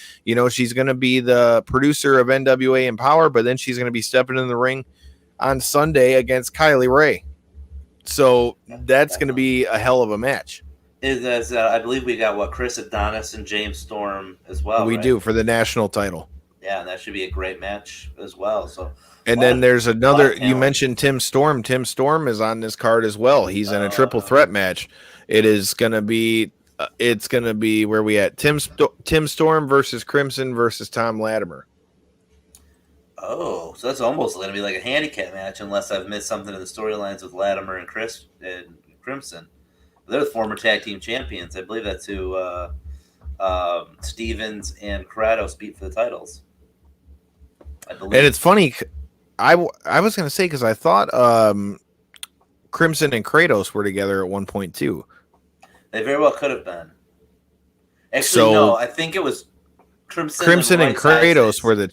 G: She's going to be the producer of NWA Empowerr, but then she's going to be stepping in the ring on Sunday against Kylie Ray. So that's going to be a hell of a match.
H: I believe we got Chris Adonis and James Storm as well.
G: We
H: right?
G: do for the national title.
H: Yeah, and that should be a great match as well. So,
G: and then there's another. You mentioned Tim Storm. Tim Storm is on this card as well. He's in a triple threat match. It is going to be. It's going to be where we at. Tim Storm versus Crimson versus Tom Latimer.
H: Oh, so that's almost going to be like a handicap match, unless I've missed something in the storylines with Latimer and Chris and Crimson. They're the former tag team champions. I believe that's who Stevens and Kratos beat for the titles. I believe.
G: And it's funny. I was going to say, because I thought Crimson and Kratos were together at one point too.
H: They very well could have been. Actually, no. I think it was
G: Crimson and Kratos were the.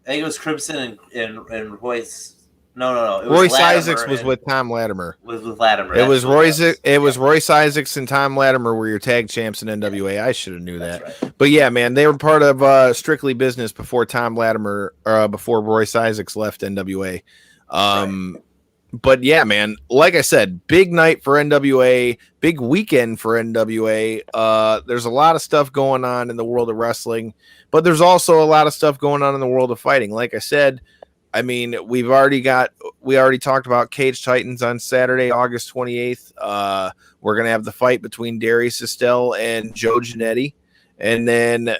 H: I think it was Crimson and Royce. No. It was
G: Royce
H: Latimer
G: Isaacs was with Tom Latimer.
H: Was with Latimer.
G: It was Royce Isaacs and Tom Latimer were your tag champs in NWA. I should have knew that. Right. But yeah, man, they were part of Strictly Business before Tom Latimer, before Royce Isaacs left NWA. Right. But yeah, man, like I said, big night for NWA, big weekend for NWA. There's a lot of stuff going on in the world of wrestling, but there's also a lot of stuff going on in the world of fighting. Like I said, I mean, we already talked about Cage Titans on Saturday, August 28th. We're going to have the fight between Darius Estelle and Joe Giannetti. And then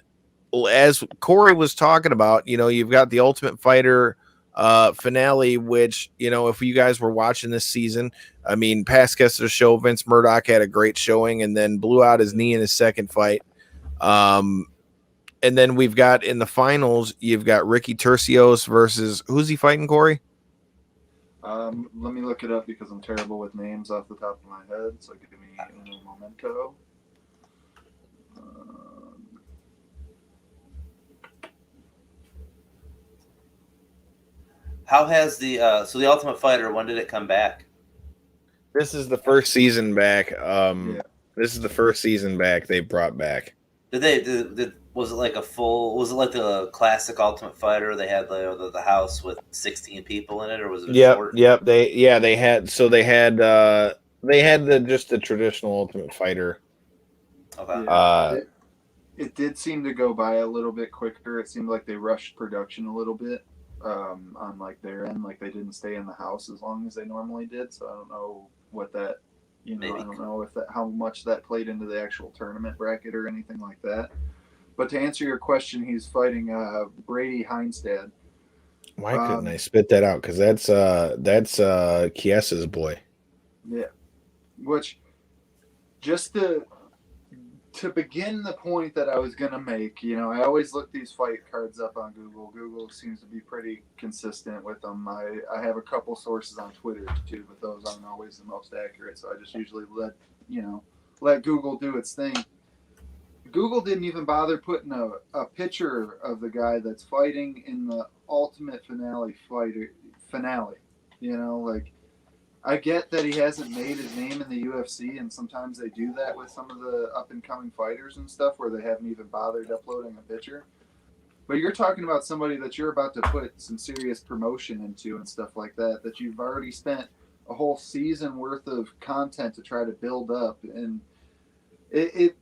G: as Corey was talking about, you've got the Ultimate Fighter finale, which, if you guys were watching this season, I mean, past guest of the show, Vince Murdoch had a great showing and then blew out his knee in his second fight. And then we've got in the finals, you've got Ricky Tercios versus who's he fighting, Corey?
I: Let me look it up because I'm terrible with names off the top of my head. So give me un momento.
H: How has the Ultimate Fighter? When did it come back?
G: This is the first season back. This is the first season back they brought back.
H: Was it like was it like the classic Ultimate Fighter? They had the house with 16 people in it, or was it?
G: Yep. They had just the traditional Ultimate Fighter.
H: Okay.
I: It did seem to go by a little bit quicker. It seemed like they rushed production a little bit on like their end, like they didn't stay in the house as long as they normally did. So I don't know what that
H: Maybe.
I: I don't know how much that played into the actual tournament bracket or anything like that. But to answer your question, he's fighting Brady Heinstad.
G: Why couldn't I spit that out? Because that's Kiesa's boy.
I: Yeah, which just to begin the point that I was gonna make, I always look these fight cards up on Google. Google seems to be pretty consistent with them. I have a couple sources on Twitter too, but those aren't always the most accurate. So I just usually let Google do its thing. Google didn't even bother putting a picture of the guy that's fighting in the Ultimate Finale. I get that he hasn't made his name in the UFC, and sometimes they do that with some of the up-and-coming fighters and stuff where they haven't even bothered uploading a picture. But you're talking about somebody that you're about to put some serious promotion into and stuff like that you've already spent a whole season worth of content to try to build up. And it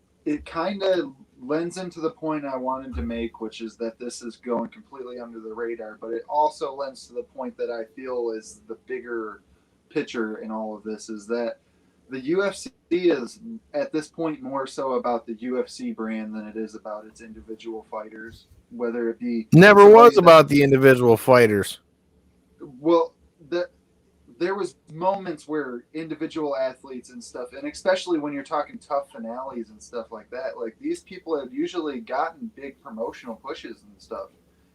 I: kind of lends into the point I wanted to make, which is that this is going completely under the radar, but it also lends to the point that I feel is the bigger picture in all of this, is that the UFC is at this point more so about the UFC brand than it is about its individual fighters, whether it be
G: never was about the individual fighters.
I: Well, there was moments where individual athletes and stuff, and especially when you're talking tough finales and stuff like that, like these people have usually gotten big promotional pushes and stuff,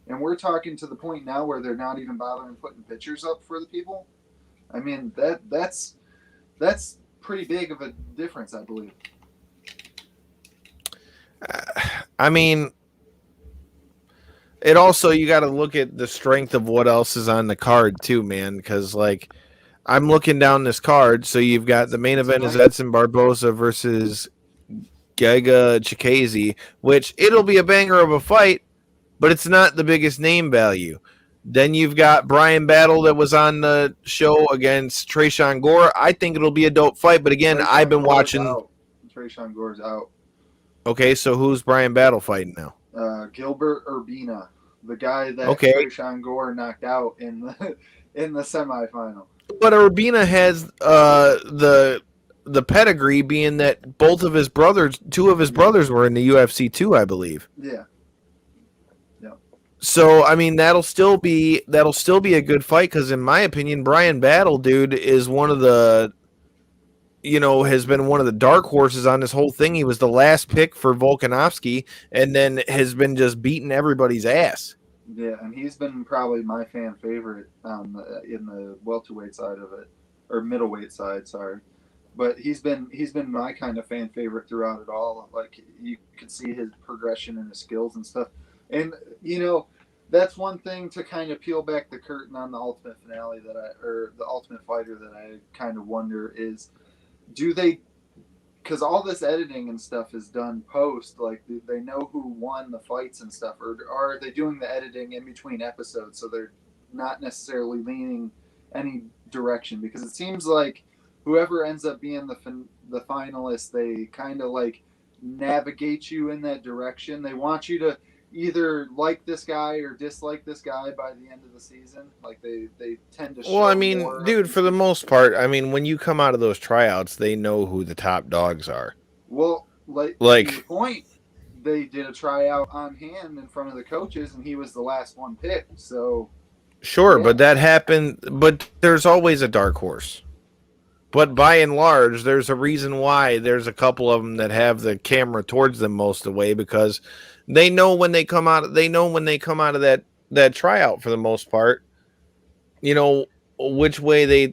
I: and we're talking to the point now where they're not even bothering putting pictures up for the people. I mean, that's pretty big of a difference, I believe.
G: I mean, it also, you got to look at the strength of what else is on the card too, man, because like I'm looking down this card, so you've got the main event is Edson Barboza versus Giga Chikadze, which it'll be a banger of a fight, but it's not the biggest name value. Then you've got Brian Battle that was on the show against Tresean Gore. I think it'll be a dope fight, but again, I've been watching.
I: Tresean Gore's out.
G: Okay, so who's Brian Battle fighting now?
I: Gilbert Urbina, the guy that Tresean Gore knocked out in the semifinal.
G: But Urbina has the pedigree, being that two of his brothers were in the UFC too, I believe.
I: Yeah.
G: So I mean, that'll still be a good fight, because in my opinion, Brian Battle, dude, is one of the, has been one of the dark horses on this whole thing. He was the last pick for Volkanovski, and then has been just beating everybody's ass.
I: Yeah, and he's been probably my fan favorite in the welterweight side of it, or middleweight side, sorry. But he's been my kind of fan favorite throughout it all. Like, you could see his progression and his skills and stuff. And, that's one thing to kind of peel back the curtain on the Ultimate Finale or the Ultimate Fighter that I kind of wonder is, because all this editing and stuff is done post, like they know who won the fights and stuff, or are they doing the editing in between episodes so they're not necessarily leaning any direction? Because it seems like whoever ends up being the finalist, they kind of like navigate you in that direction. They want you to either like this guy or dislike this guy by the end of the season. Like they tend to show.
G: Well, I mean, dude, for the most part, I mean, when you come out of those tryouts, they know who the top dogs are.
I: Well, like to the point, they did a tryout on hand in front of the coaches, and he was the last one picked. So
G: sure, yeah. But that happened. But there's always a dark horse. But by and large, there's a reason why there's a couple of them that have the camera towards them most of the way, because they know when they come out. They know when they come out of that tryout, for the most part, which way they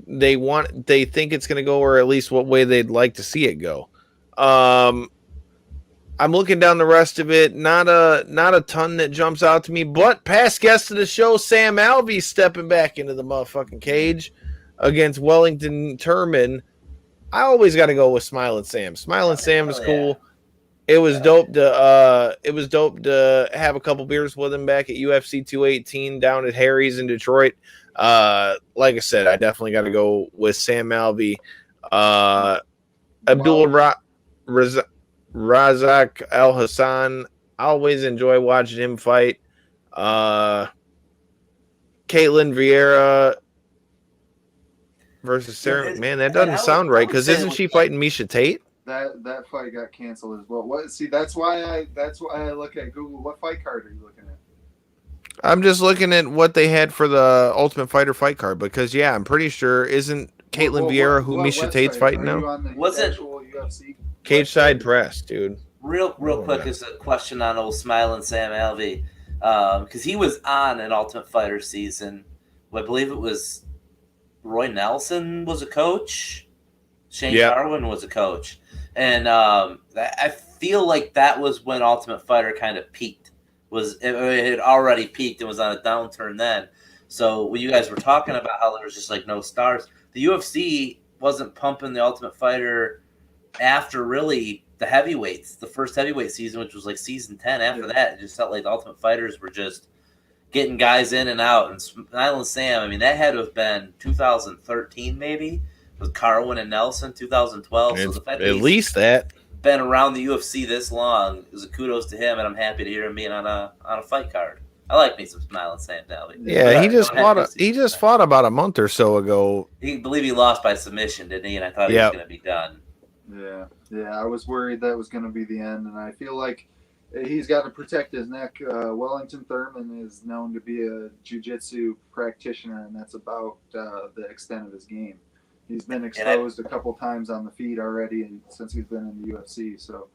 G: think it's going to go, or at least what way they'd like to see it go. I'm looking down the rest of it. Not a ton that jumps out to me, but past guest of the show, Sam Alvey, stepping back into the motherfucking cage against Wellington Turman. I always got to go with Smiling Sam. Smiling Sam is cool. Yeah. It was dope to have a couple beers with him back at UFC 218 down at Harry's in Detroit. Like I said, I definitely got to go with Sam Alvey. Abdul Razak Al Hassan. I always enjoy watching him fight. Caitlin Vieira. versus Sarah.
H: Yeah,
G: Man, that
H: and
G: doesn't sound right. Because isn't she fighting Misha Tate?
I: That fight got canceled as well. What? See, that's why I look at Google. What fight card are you looking at?
G: I'm just looking at what they had for the Ultimate Fighter fight card because I'm pretty sure isn't Caitlin Vieira who Misha Tate's fighting now?
H: Was it
I: UFC?
G: Cage Side Press, dude.
H: Real quick is a question on old Smiling Sam Alvey, because he was on an Ultimate Fighter season. I believe it was Roy Nelson was a coach. Shane Darwin was a coach. And I feel like that was when Ultimate Fighter kind of peaked. It had already peaked and was on a downturn then. So when you guys were talking about how there was just like no stars, the UFC wasn't pumping the Ultimate Fighter after really the heavyweights, the first heavyweight season, which was like season 10. After that, it just felt like the Ultimate Fighters were just getting guys in and out. And Smiling Sam, I mean, that had to have been 2013 maybe with Carwin and Nelson, 2012. So the fact
G: at least that
H: been around the UFC this long is a kudos to him, and I'm happy to hear him being on a fight card. I like me some Smiling Sam now.
G: Yeah, he just fought about a month or so ago.
H: He believe he lost by submission, didn't he? And I thought he was going to be done.
I: Yeah, I was worried that was going to be the end, and I feel like he's got to protect his neck. Wellington Thurman is known to be a jiu-jitsu practitioner, and that's about the extent of his game. He's been exposed a couple times on the feet already, and since he's been in the UFC. So,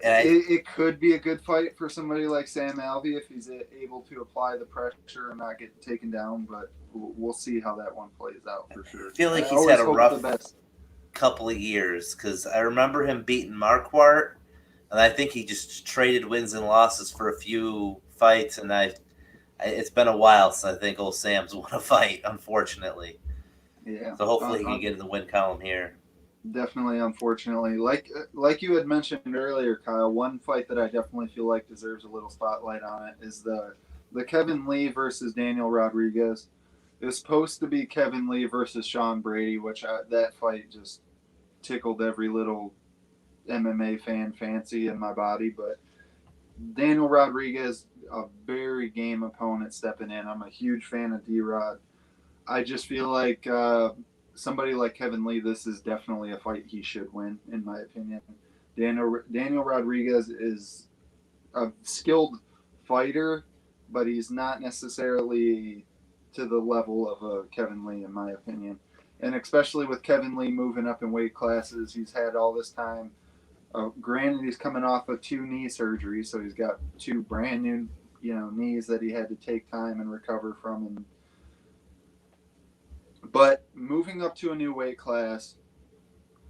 I: it could be a good fight for somebody like Sam Alvey if he's able to apply the pressure and not get taken down. But we'll see how that one plays out for sure.
H: I feel like he's had a rough couple of years because I remember him beating Marquardt, and I think he just traded wins and losses for a few fights, and it's been a while since I think old Sam's won a fight, unfortunately.
I: Yeah.
H: So hopefully he can get in the win column here.
I: Definitely, unfortunately. Like you had mentioned earlier, Kyle, one fight that I definitely feel like deserves a little spotlight on it is the Kevin Lee versus Daniel Rodriguez. It was supposed to be Kevin Lee versus Sean Brady, which that fight just tickled every little MMA fan fancy in my body, but Daniel Rodriguez, a very game opponent stepping in. I'm a huge fan of D-Rod. I just feel like somebody like Kevin Lee, this is definitely a fight he should win, in my opinion. Daniel Rodriguez is a skilled fighter, but he's not necessarily to the level of a Kevin Lee, in my opinion. And especially with Kevin Lee moving up in weight classes, he's had all this time. Granted, he's coming off of 2 knee surgeries, so he's got 2 brand new, knees that he had to take time and recover from. But moving up to a new weight class,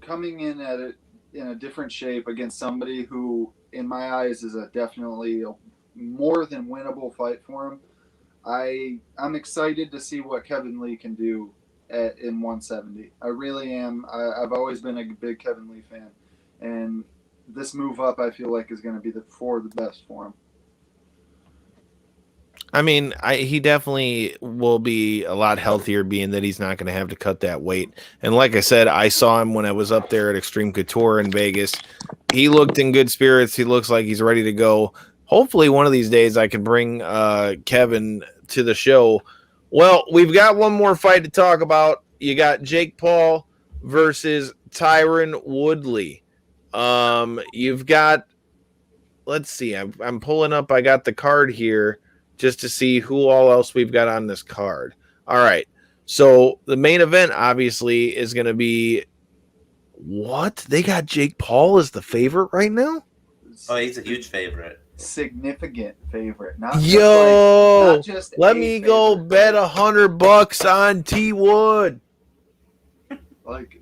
I: coming in at it in a different shape against somebody who, in my eyes, is definitely a more than winnable fight for him. I'm excited to see what Kevin Lee can do in 170. I really am. I've always been a big Kevin Lee fan. And this move up, I feel like, is going to be the best for him.
G: I mean, he definitely will be a lot healthier, being that he's not going to have to cut that weight. And like I said, I saw him when I was up there at Extreme Couture in Vegas. He looked in good spirits. He looks like he's ready to go. Hopefully, one of these days I can bring Kevin to the show. Well, we've got one more fight to talk about. You got Jake Paul versus Tyron Woodley. You've got, let's see, I'm pulling up. I got the card here just to see who all else we've got on this card. All right. So the main event obviously is going to be what? They got Jake Paul as the favorite right now?
H: Oh, he's a huge favorite.
I: Significant favorite.
G: Not just let me go bet $100 on T Wood.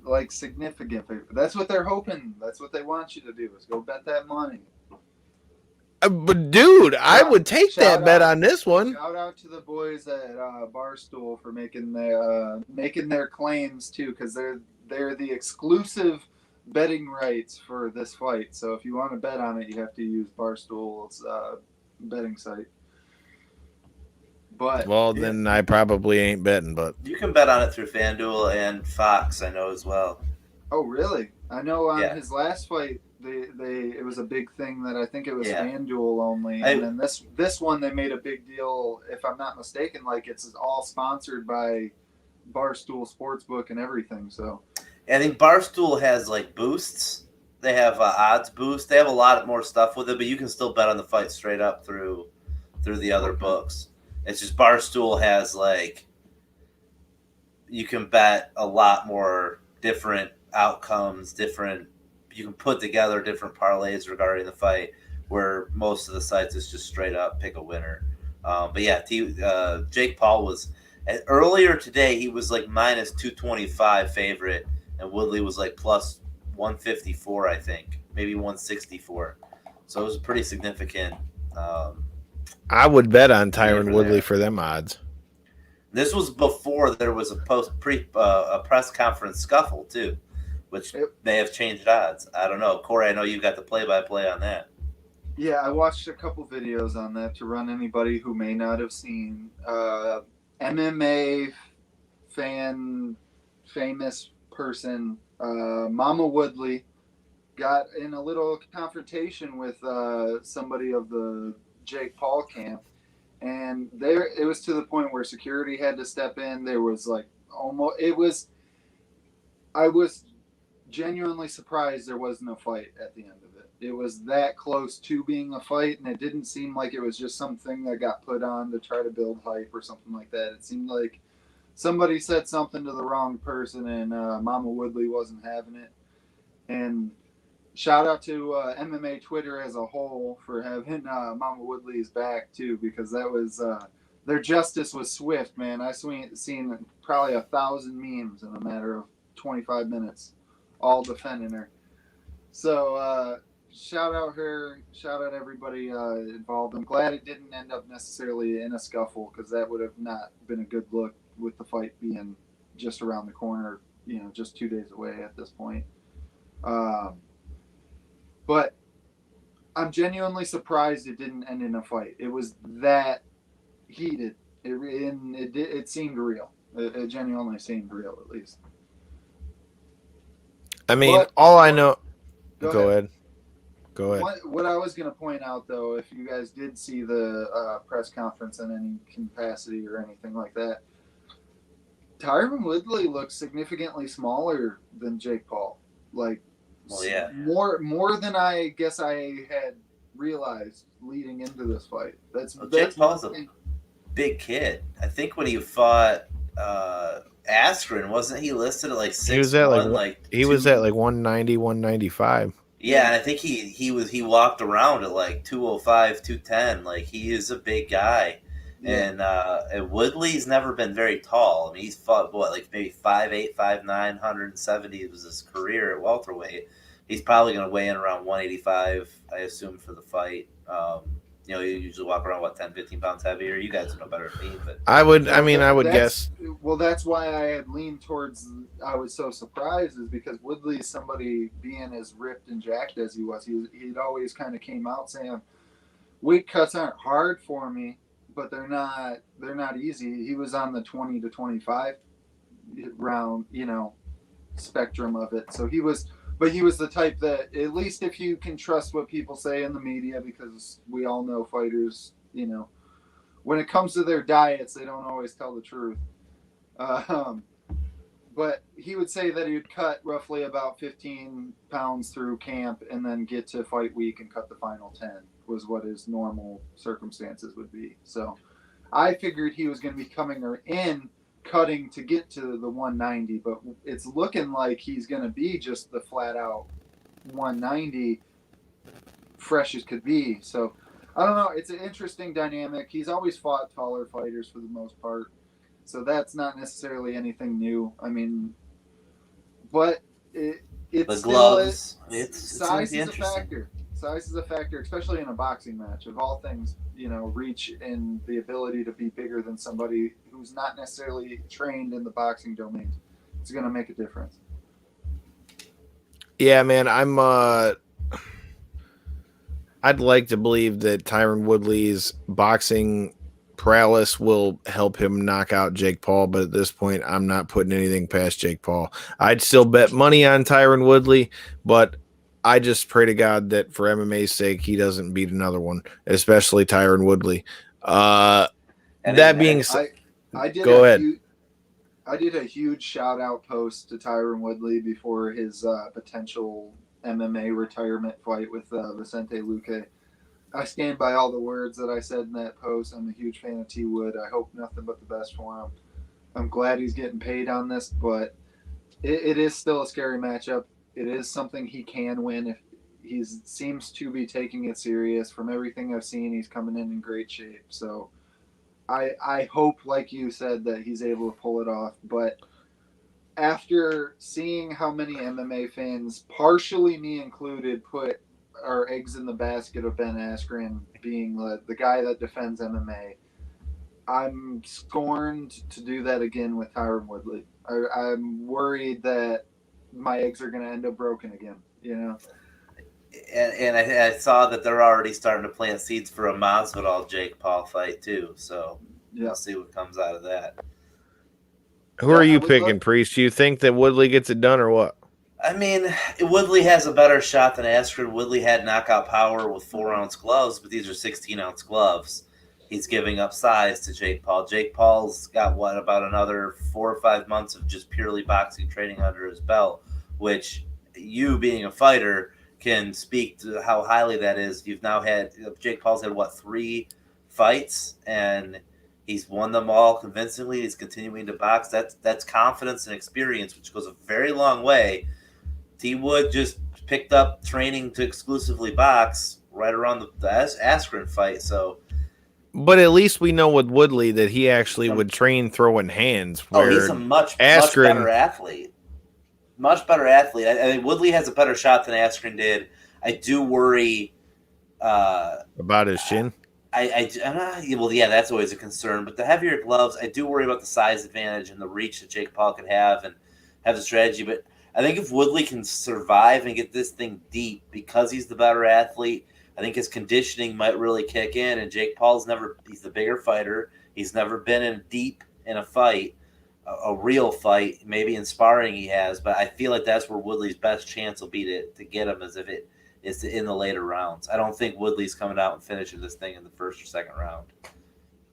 I: Like significant favorite. That's what they're hoping. That's what they want you to do, is go bet that money.
G: But dude, I would take that bet on this one.
I: Shout out to the boys at Barstool for making their claims too, because they're the exclusive betting rights for this fight. So if you want to bet on it, you have to use Barstool's betting site. But
G: then I probably ain't betting. But
H: you can bet on it through FanDuel and Fox, I know as well.
I: Oh really? I know on his last fight. It was a big thing that I think it was FanDuel only, and then this one they made a big deal. If I'm not mistaken, like it's all sponsored by Barstool Sportsbook and everything. So
H: I think Barstool has like boosts. They have odds boost. They have a lot more stuff with it, but you can still bet on the fight straight up through the other books. It's just Barstool has like you can bet a lot more different outcomes, you can put together different parlays regarding the fight, where most of the sites is just straight up pick a winner. But yeah, Jake Paul was earlier today. He was like minus 225 favorite, and Woodley was like plus 154, I think, maybe 164. So it was pretty significant.
G: I would bet on Tyron Woodley for them odds.
H: This was before there was a press conference scuffle too, which may have changed odds. I don't know, Corey. I know you got the play-by-play on that.
I: Yeah, I watched a couple videos on that to run anybody who may not have seen. MMA fan, famous person, Mama Woodley, got in a little confrontation with somebody of the Jake Paul camp, and it was to the point where security had to step in. There was like I was genuinely surprised there wasn't a fight at the end of it. It was that close to being a fight, and it didn't seem like it was just something that got put on to try to build hype or something like that. It seemed like somebody said something to the wrong person, and Mama Woodley wasn't having it. And shout out to MMA Twitter as a whole for having Mama Woodley's back too, because that was their justice was swift, man. I've seen probably 1,000 memes in a matter of 25 minutes, all defending her. So shout out her, shout out everybody involved. I'm glad it didn't end up necessarily in a scuffle, because that would have not been a good look with the fight being just around the corner, just 2 days away at this point. But I'm genuinely surprised it didn't end in a fight. It was that heated. It seemed real. It genuinely seemed real, at least.
G: I mean, all I know. Go ahead.
I: What I was going to point out, though, if you guys did see the press conference in any capacity or anything like that, Tyron Woodley looks significantly smaller than Jake Paul. Like,
H: well, yeah,
I: more than I guess I had realized leading into this fight.
H: Jake Paul's a big kid. I think when he fought Askren, wasn't he listed at like 6'1"?
G: He was at like 190, 195.
H: Yeah, and I think he walked around at like 205, 210. Like, he is a big guy. Yeah. And Woodley's never been very tall. I mean, he's fought maybe 5'8", 5'9", 170 was his career at welterweight. He's probably going to weigh in around 185, I assume, for the fight. You usually walk around 10, 15 pounds heavier. You guys know better than me, but
G: I would guess.
I: Well, that's why I had leaned towards. I was so surprised, is because Woodley's somebody being as ripped and jacked as he was. He'd always kind of came out saying, weight cuts aren't hard for me, but they're not easy. He was on the 20 to 25 round, spectrum of it. So he was the type that, at least if you can trust what people say in the media, because we all know fighters, when it comes to their diets, they don't always tell the truth. But he would say that he would cut roughly about 15 pounds through camp and then get to fight week and cut the final 10 was what his normal circumstances would be. So I figured he was going to be coming in cutting to get to the 190, but it's looking like he's going to be just the flat out 190, fresh as could be. So I don't know. It's an interesting dynamic. He's always fought taller fighters for the most part, so that's not necessarily anything new. I mean, but it's
H: the
I: still
H: gloves.
I: Size is a factor. Size is a factor, especially in a boxing match. Of all things, reach and the ability to be bigger than somebody who's not necessarily trained in the boxing domain. It's going to make a difference.
G: Yeah, man, I'd like to believe that Tyron Woodley's boxing prowess will help him knock out Jake Paul, but at this point, I'm not putting anything past Jake Paul. I'd still bet money on Tyron Woodley, but I just pray to God that for MMA's sake, he doesn't beat another one, especially Tyron Woodley. That being said,
I: I did
G: go ahead.
I: I did a huge shout out post to Tyron Woodley before his potential MMA retirement fight with Vicente Luque. I stand by all the words that I said in that post. I'm a huge fan of T Wood. I hope nothing but the best for him. I'm glad he's getting paid on this, but it is still a scary matchup. It is something he can win if he seems to be taking it serious. From everything I've seen, he's coming in great shape. So I hope, like you said, that he's able to pull it off. But after seeing how many MMA fans, partially me included, put our eggs in the basket of Ben Askren being the guy that defends MMA, I'm scorned to do that again with Tyron Woodley. I'm worried that my eggs are going to end up broken again, you know?
H: And I saw that they're already starting to plant seeds for a Masvidal Jake Paul fight too. So we'll see what comes out of that.
G: Who are you picking, Priest? Do you think that Woodley gets it done or what?
H: I mean, Woodley has a better shot than Askren. Woodley had knockout power with 4-ounce gloves, but these are 16-ounce gloves. He's giving up size to Jake Paul. Jake Paul's got, about another 4 or 5 months of just purely boxing training under his belt, which you, being a fighter, can speak to how highly that is. You've now had – Jake Paul's had, 3 fights, and he's won them all convincingly. He's continuing to box. That's confidence and experience, which goes a very long way. T. Wood just picked up training to exclusively box right around the Askren fight. So,
G: but at least we know with Woodley that he actually would train throwing hands.
H: He's a much better athlete. Much better athlete. I think Woodley has a better shot than Askren did. I do worry
G: about his chin.
H: Well, yeah, that's always a concern. But the heavier gloves, I do worry about the size advantage and the reach that Jake Paul could have and have the strategy. But I think if Woodley can survive and get this thing deep because he's the better athlete, I think his conditioning might really kick in. And Jake Paul's he's the bigger fighter. He's never been in deep in a fight, a real fight. Maybe in sparring he has, but I feel like that's where Woodley's best chance will be to get him, as if it is in the later rounds. I don't think Woodley's coming out and finishing this thing in the first or second round.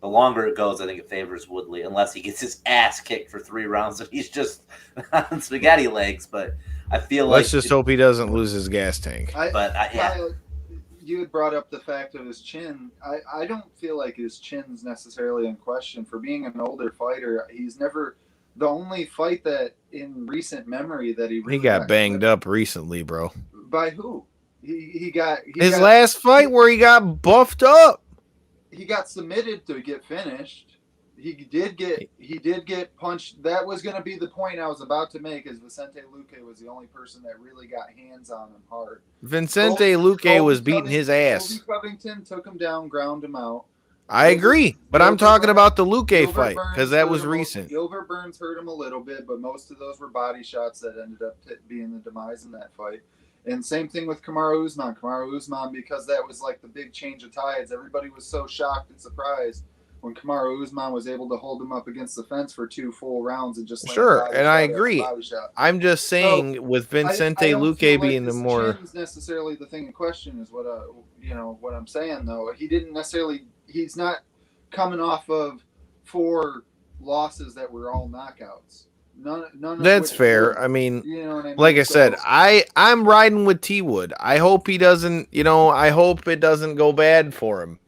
H: The longer it goes, I think it favors Woodley, unless he gets his ass kicked for 3 rounds and he's just on spaghetti legs. But I feel
G: let's just hope he doesn't lose his gas tank.
I: You had brought up the fact of his chin. I don't feel like his chin's necessarily in question. For being an older fighter, he's never the only fight that in recent memory that he
G: got banged up recently, bro.
I: By who? He got
G: his last fight where he got buffed up.
I: He got submitted to get finished. He did get punched. That was going to be the point I was about to make, is Vicente Luque was the only person that really got hands on him hard.
G: Vicente Luque was beating his ass.
I: Colby Covington took him down, ground him out.
G: I agree, but I'm talking about the Luque fight because that was recent.
I: Gilbert Burns hurt him a little bit, but most of those were body shots that ended up being the demise in that fight. And same thing with Kamaru Usman. Kamaru Usman, because that was like the big change of tides. Everybody was so shocked and surprised when Kamaru Usman was able to hold him up against the fence for 2 full rounds and just
G: and I agree. I'm just saying with Vicente Luque being the more
I: chin's necessarily the thing in question is what what I'm saying though. He didn't necessarily. He's not coming off of 4 losses that were all knockouts. None
G: That's fair. I mean, like I said, I'm riding with T Wood. I hope he doesn't, I hope it doesn't go bad for him.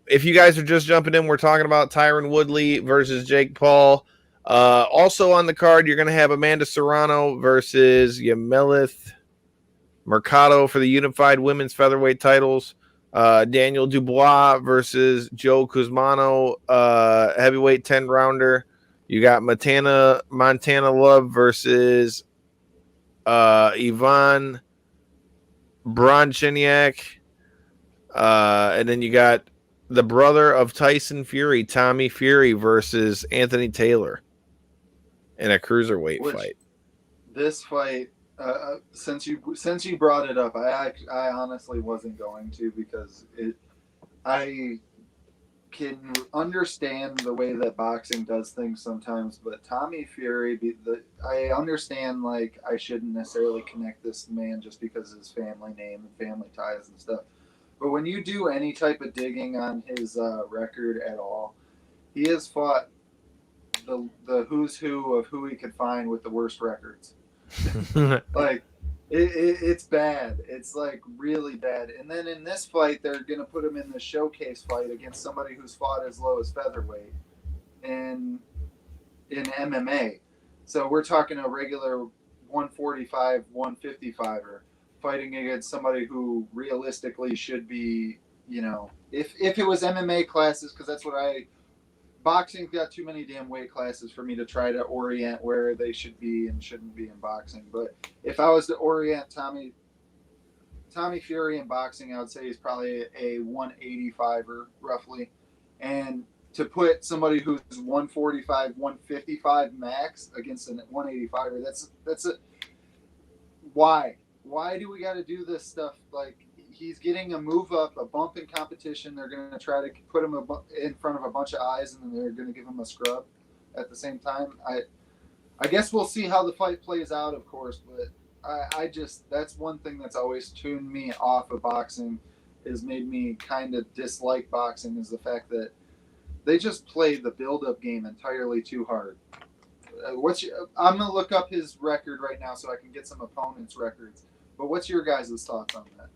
G: If you guys are just jumping in, we're talking about Tyron Woodley versus Jake Paul. Also on the card, you're going to have Amanda Serrano versus Yamelith Mercado for the unified women's featherweight titles. Daniel Dubois versus Joe Cusmano, heavyweight 10-rounder. You got Montana Love versus Ivan Broncheniak. And then you got the brother of Tyson Fury, Tommy Fury, versus Anthony Taylor in a cruiserweight fight.
I: This fight, since you brought it up, I honestly wasn't going to, because I can understand the way that boxing does things sometimes, but Tommy Fury, I understand, like, I shouldn't necessarily connect this man just because of his family name and family ties and stuff. But when you do any type of digging on his record at all, he has fought the who's who of who he could find with the worst records. Like it's bad. It's like really bad. And then in this fight, they're gonna put him in the showcase fight against somebody who's fought as low as featherweight in MMA. So we're talking a regular 145, 155er fighting against somebody who realistically should be, you know, if it was MMA classes, because that's what boxing's got too many damn weight classes for me to try to orient where they should be and shouldn't be in boxing. But if I was to orient Tommy Fury in boxing, I would say he's probably a 185er roughly. And to put somebody who's 145, 155 max against a 185er, that's a why? Why do we got to do this stuff? Like, he's getting a move up, a bump in competition. They're going to try to put him in front of a bunch of eyes, and then they're going to give him a scrub at the same time. I guess we'll see how the fight plays out, of course, but I just, that's one thing that's always tuned me off of boxing, is made me kind of dislike boxing, is the fact that they just play the build-up game entirely too hard. I'm going to look up his record right now so I can get some opponents' records. But what's your guys' thoughts on that?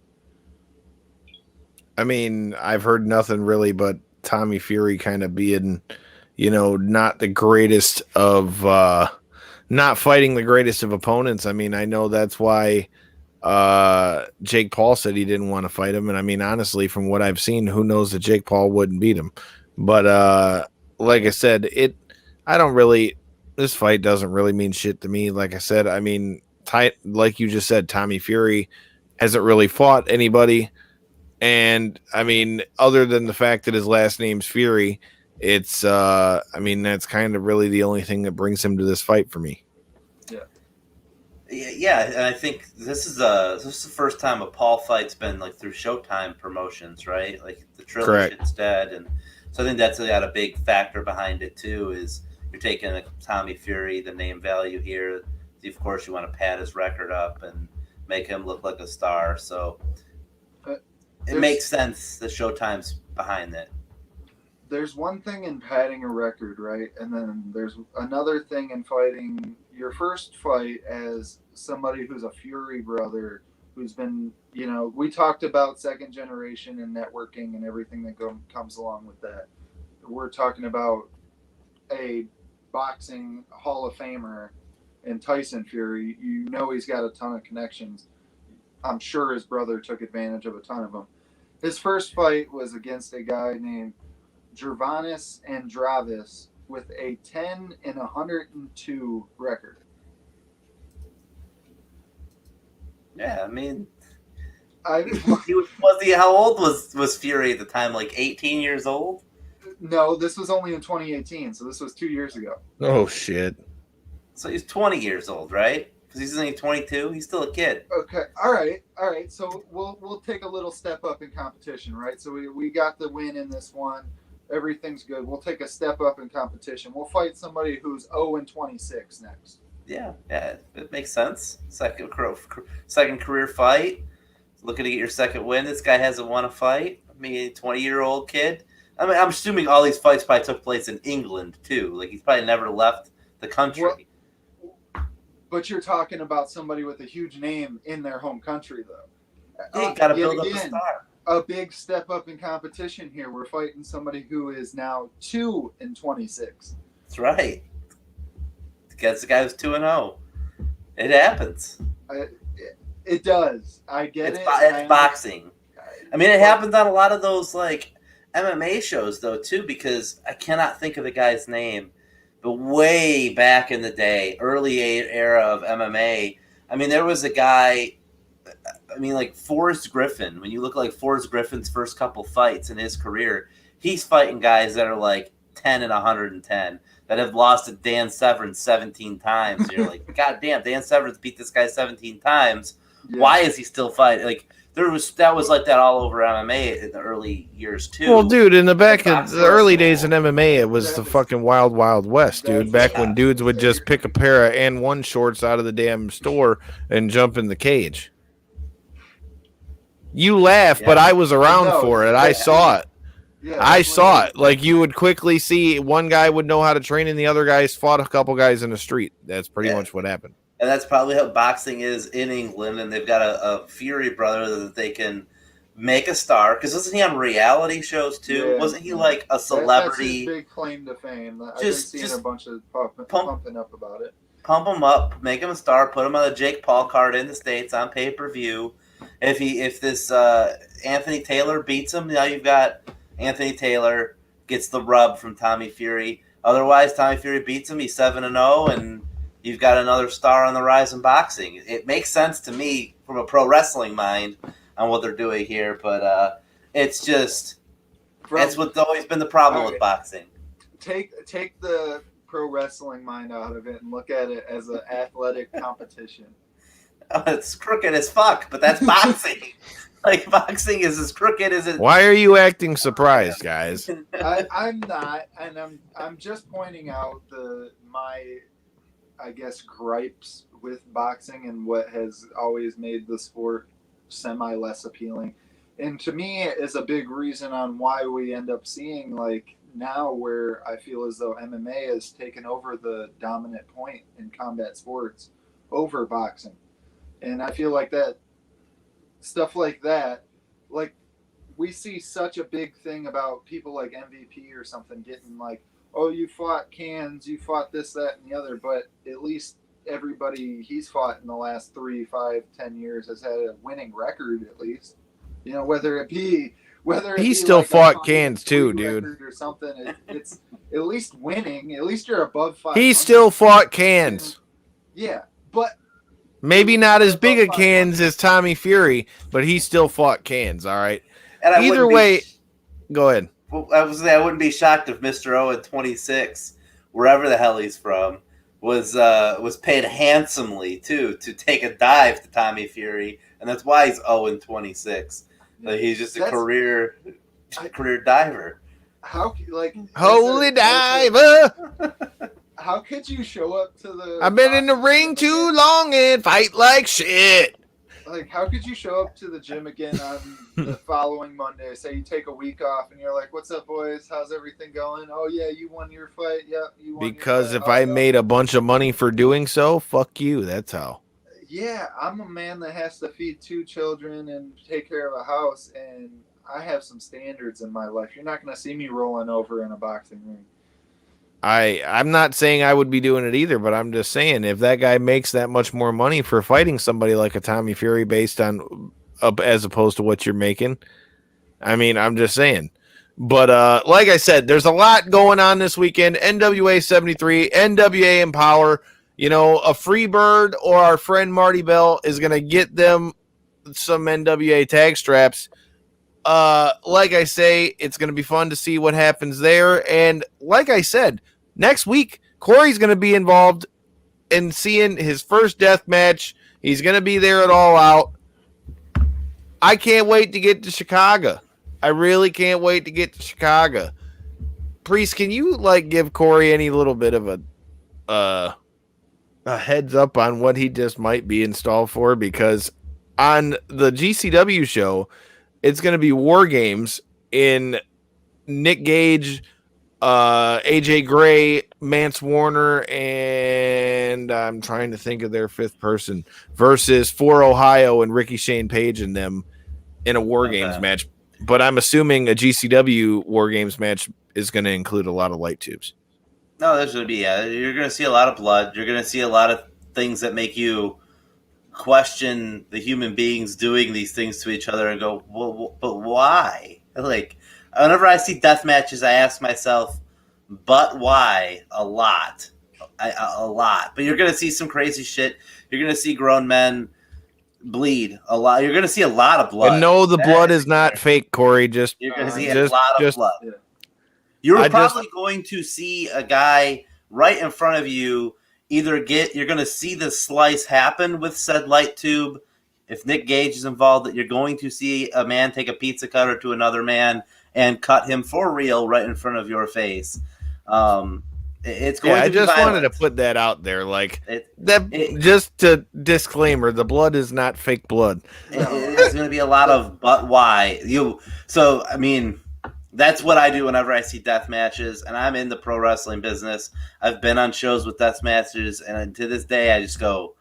G: I mean, I've heard nothing really but Tommy Fury kind of being, you know, not the greatest of, not fighting the greatest of opponents. I mean, I know that's why Jake Paul said he didn't want to fight him. And I mean, honestly, from what I've seen, who knows that Jake Paul wouldn't beat him. But like I said, this fight doesn't really mean shit to me. Like I said, I mean, like you just said, Tommy Fury hasn't really fought anybody. And I mean, other than the fact that his last name's Fury, it's I mean, that's kind of really the only thing that brings him to this fight for me.
H: Yeah, and I think this is the first time a Paul fight's been like through Showtime promotions, right? Like the Triller shit's dead, and so I think that's got a big factor behind it too. Is you're taking a Tommy Fury, the name value here. Of course, you want to pad his record up and make him look like a star. So it makes sense that Showtime's behind that.
I: There's one thing in padding a record, right? And then there's another thing in fighting your first fight as somebody who's a Fury brother, who's been, you know, we talked about second generation and networking and everything that comes along with that. We're talking about a boxing Hall of Famer and Tyson Fury. You know, he's got a ton of connections. I'm sure his brother took advantage of a ton of them. His first fight was against a guy named Gervonta Andrade with a 10-102 record.
H: Yeah, I mean, how old was Fury at the time? Like 18 years old?
I: No, this was only in 2018, so this was 2 years ago.
G: Oh shit!
H: So he's 20 years old, right? Because he's only 22. He's still a kid.
I: Okay, all right. So we'll take a little step up in competition, right? So we got the win in this one. Everything's good. We'll take a step up in competition. We'll fight somebody who's 0-26 next.
H: Yeah, it makes sense. Second career fight. Looking to get your second win. This guy hasn't won a fight. I mean, 20-year-old kid. I mean, I'm assuming all these fights probably took place in England too. Like he's probably never left the country.
I: Well, but you're talking about somebody with a huge name in their home country, though.
H: You got to build up a star.
I: A big step up in competition here. We're fighting somebody who is now 2-26.
H: That's right. Against the guy who's 2-0. It happens.
I: It does. I get it.
H: It's boxing. I mean, it happens on a lot of those like MMA shows though too, because I cannot think of the guy's name. But way back in the day, early era of MMA, I mean, there was a guy. I mean, like Forrest Griffin. When you look at like Forrest Griffin's first couple fights in his career, he's fighting guys that are like 10-110 that have lost to Dan Severn 17 times. You're like, God damn, Dan Severn's beat this guy 17 times. Yeah. Why is he still fighting? Like that was like that all over MMA in the early years too.
G: Well, dude, in the early days in MMA, it was the fucking wild, wild west, dude. Back when dudes would just pick a pair of N1 shorts out of the damn store and jump in the cage. You laugh, but I was around for it. I saw it.
I: Yeah,
G: I
I: that's
G: saw
I: what
G: it. Like, you would quickly see one guy would know how to train, and the other guys fought a couple guys in the street. That's pretty much what happened.
H: And that's probably how boxing is in England, and they've got a Fury brother that they can make a star. Because wasn't he on reality shows too?
I: Yeah.
H: Wasn't he like a celebrity?
I: That's his big claim to fame. I've
H: Just-
I: been seeing
H: just
I: a bunch of pumping up about it.
H: Pump him up, make him a star, put him on the Jake Paul card in the States on pay-per-view. If this Anthony Taylor beats him, now you've got Anthony Taylor gets the rub from Tommy Fury. Otherwise, Tommy Fury beats him, he's 7-0, and you've got another star on the rise in boxing. It makes sense to me from a pro wrestling mind on what they're doing here, but it's just that's what's always been the problem with boxing.
I: Take the pro wrestling mind out of it and look at it as an athletic competition.
H: Oh, it's crooked as fuck, but that's boxing. Like, boxing is as crooked as it.
G: Why are you acting surprised, guys?
I: I'm not, and I'm just pointing out my I guess gripes with boxing and what has always made the sport semi less appealing. And to me, is a big reason on why we end up seeing like now where I feel as though MMA has taken over the dominant point in combat sports over boxing. And I feel like that stuff like that, like we see such a big thing about people like MVP or something getting like, oh, you fought cans, you fought this, that, and the other, but at least everybody he's fought in the last 3, 5, 10 years has had a winning record at least. You know, whether it be
G: he still
I: like
G: fought cans too, dude.
I: Or something, it's at least winning. At least you're above 500.
G: He still fought cans.
I: Yeah, but
G: maybe not as big a cans as Tommy Fury, but he still fought cans. All right.
H: And
G: either way, go ahead.
H: Well, I wouldn't be shocked if Mr. Owen 26, wherever the hell he's from, was paid handsomely too to take a dive to Tommy Fury, and that's why he's 0-26. Like, he's just a career diver.
I: How like
G: holy diver?
I: How could you show up to the?
G: I've been in the ring too long and fight like shit.
I: Like, how could you show up to the gym again on the following Monday? Say you take a week off and you're like, "What's up, boys? How's everything going? Oh yeah, you won your fight. Yep, you won."
G: Because if I made a bunch of money for doing so, fuck you. That's how.
I: Yeah, I'm a man that has to feed 2 children and take care of a house, and I have some standards in my life. You're not going to see me rolling over in a boxing ring.
G: I'm not saying I would be doing it either, but I'm just saying if that guy makes that much more money for fighting somebody like a Tommy Fury based on as opposed to what you're making, I mean, I'm just saying. But like I said, there's a lot going on this weekend. NWA 73, NWA Empowerr. You know, a free bird or our friend Marti Belle is going to get them some NWA tag straps. Like I say, it's going to be fun to see what happens there. And like I said, next week, Corey's going to be involved in seeing his first death match. He's going to be there at All Out. I can't wait to get to Chicago. I really can't wait to get to Chicago. Priest, can you like give Corey any little bit of a heads up on what he just might be installed for? Because on the GCW show, it's going to be War Games in Nick Gage, AJ Gray, Mance Warner, and I'm trying to think of their 5th person versus For Ohio and Ricky Shane Page and them in a War Games match. But I'm assuming a GCW War Games match is going to include a lot of light tubes.
H: No, there's going to be, you're going to see a lot of blood. You're going to see a lot of things that make you question the human beings doing these things to each other and go, well, but why? Like, whenever I see death matches, I ask myself, but why? A lot. But you're going to see some crazy shit. You're going to see grown men bleed a lot. You're going to see a lot of blood.
G: And no, the blood is not fake, Corey. Just
H: you're going to see a lot of blood. Yeah. You're probably going to see a guy right in front of you you're going to see the slice happen with said light tube. If Nick Gage is involved, that you're going to see a man take a pizza cutter to another man and cut him for real right in front of your face. It's going to be
G: I just
H: violent.
G: wanted to put that out there. Like just to disclaimer, the blood is not fake blood.
H: It's going to be a lot of but why. So, I mean, That's what I do whenever I see death matches, and I'm in the pro wrestling business. I've been on shows with death matches, and to this day, I just go,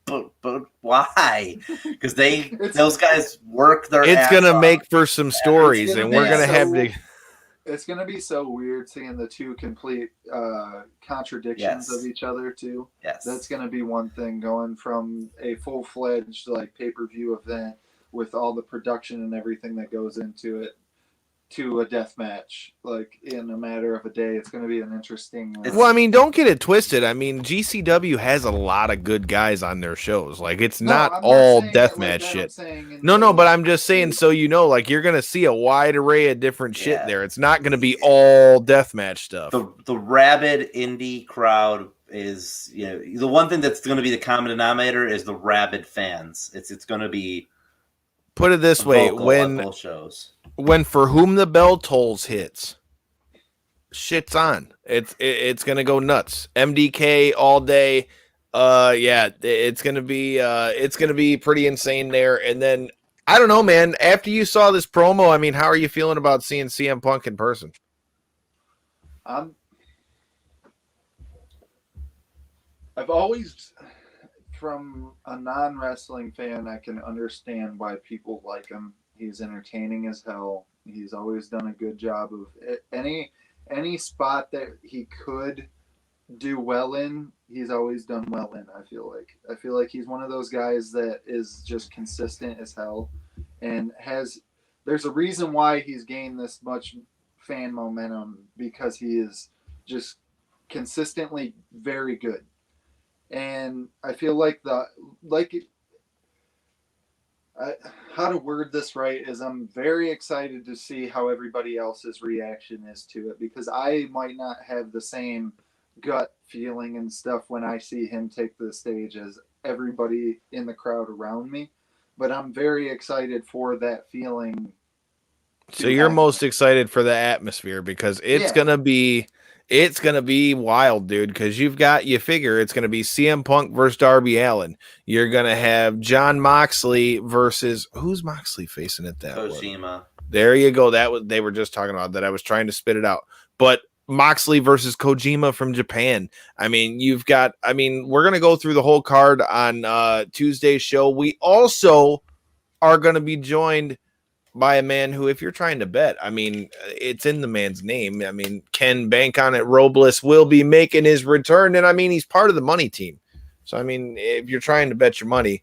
H: but why? Because those guys work their.
G: It's
H: ass
G: gonna
H: off.
G: make for some stories, and we're gonna have to.
I: It's gonna be so weird seeing the two complete contradictions of each other too.
H: Yes,
I: that's gonna be one thing, going from a full-fledged like pay-per-view event with all the production and everything that goes into it to a death match, like in a matter of a day. It's going to be an interesting.
G: Well, I mean, don't get it twisted. I mean, GCW has a lot of good guys on their shows. Like, it's not all deathmatch shit. No, but I'm just saying, so you know, like, you're going to see a wide array of different shit there. It's not going to be all deathmatch stuff.
H: The rabid indie crowd is, you know, the one thing that's going to be the common denominator is the rabid fans. It's going to be.
G: Put it this way, when For Whom the Bell Tolls hits, shit's on. It's gonna go nuts. MDK all day. It's gonna be pretty insane there. And then I don't know, man. After you saw this promo, I mean, how are you feeling about seeing CM Punk in person?
I: I've always, from a non-wrestling fan, I can understand why people like him. He's entertaining as hell. He's always done a good job of any spot that he could do well in. He's always done well in. I feel like he's one of those guys that is just consistent as hell, and there's a reason why he's gained this much fan momentum, because he is just consistently very good. And I feel like how to word this right is I'm very excited to see how everybody else's reaction is to it, because I might not have the same gut feeling and stuff when I see him take the stage as everybody in the crowd around me. But I'm very excited for that feeling.
G: So you're most excited for the atmosphere, because it's gonna be wild, dude. Because you figure it's gonna be CM Punk versus Darby Allin. You're gonna have John Moxley versus who's Moxley facing at that?
H: Kojima.
G: There you go. They were just talking about that. I was trying to spit it out, but Moxley versus Kojima from Japan. I mean, we're gonna go through the whole card on Tuesday's show. We also are gonna be joined by a man who, if you're trying to bet, I mean, it's in the man's name. I mean, Ken Bank on it. Robles will be making his return, and I mean, he's part of the money team. So, I mean, if you're trying to bet your money,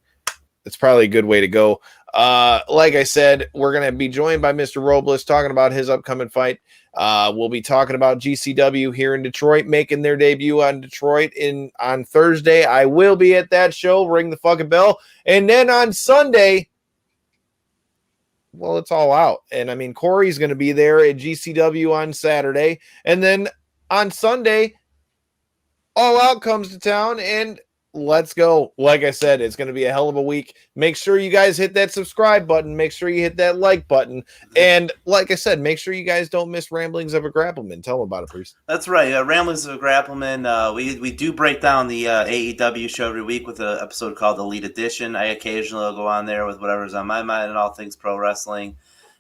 G: it's probably a good way to go. Like I said, we're going to be joined by Mr. Robles talking about his upcoming fight. We'll be talking about GCW here in Detroit, making their debut on Detroit on Thursday. I will be at that show. Ring the fucking bell. And then on Sunday, well, it's all out. And I mean, Corey's going to be there at GCW on Saturday. And then on Sunday, All Out comes to town, and let's go. Like I said, it's going to be a hell of a week. Make sure you guys hit that subscribe button. Make sure you hit that like button. And like I said, make sure you guys don't miss Ramblings of a Grappleman. Tell them about it, Priest.
H: That's right. Ramblings of a Grappleman. We do break down the AEW show every week with an episode called Elite Edition. I occasionally will go on there with whatever's on my mind and all things pro wrestling.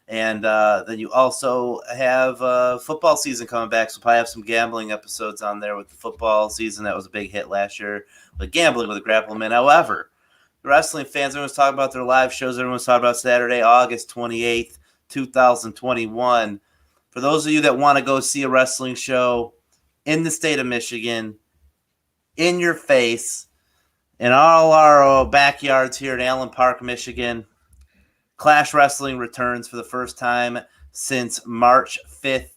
H: And then you also have football season coming back, so probably have some gambling episodes on there with the football season. That was a big hit last year, with gambling with a Grappleman. However, the wrestling fans, everyone's talking about their live shows. Everyone's talking about Saturday, August 28th, 2021. For those of you that want to go see a wrestling show in the state of Michigan, in your face, in all our backyards here in Allen Park, Michigan, Clash Wrestling returns for the first time since March 6th,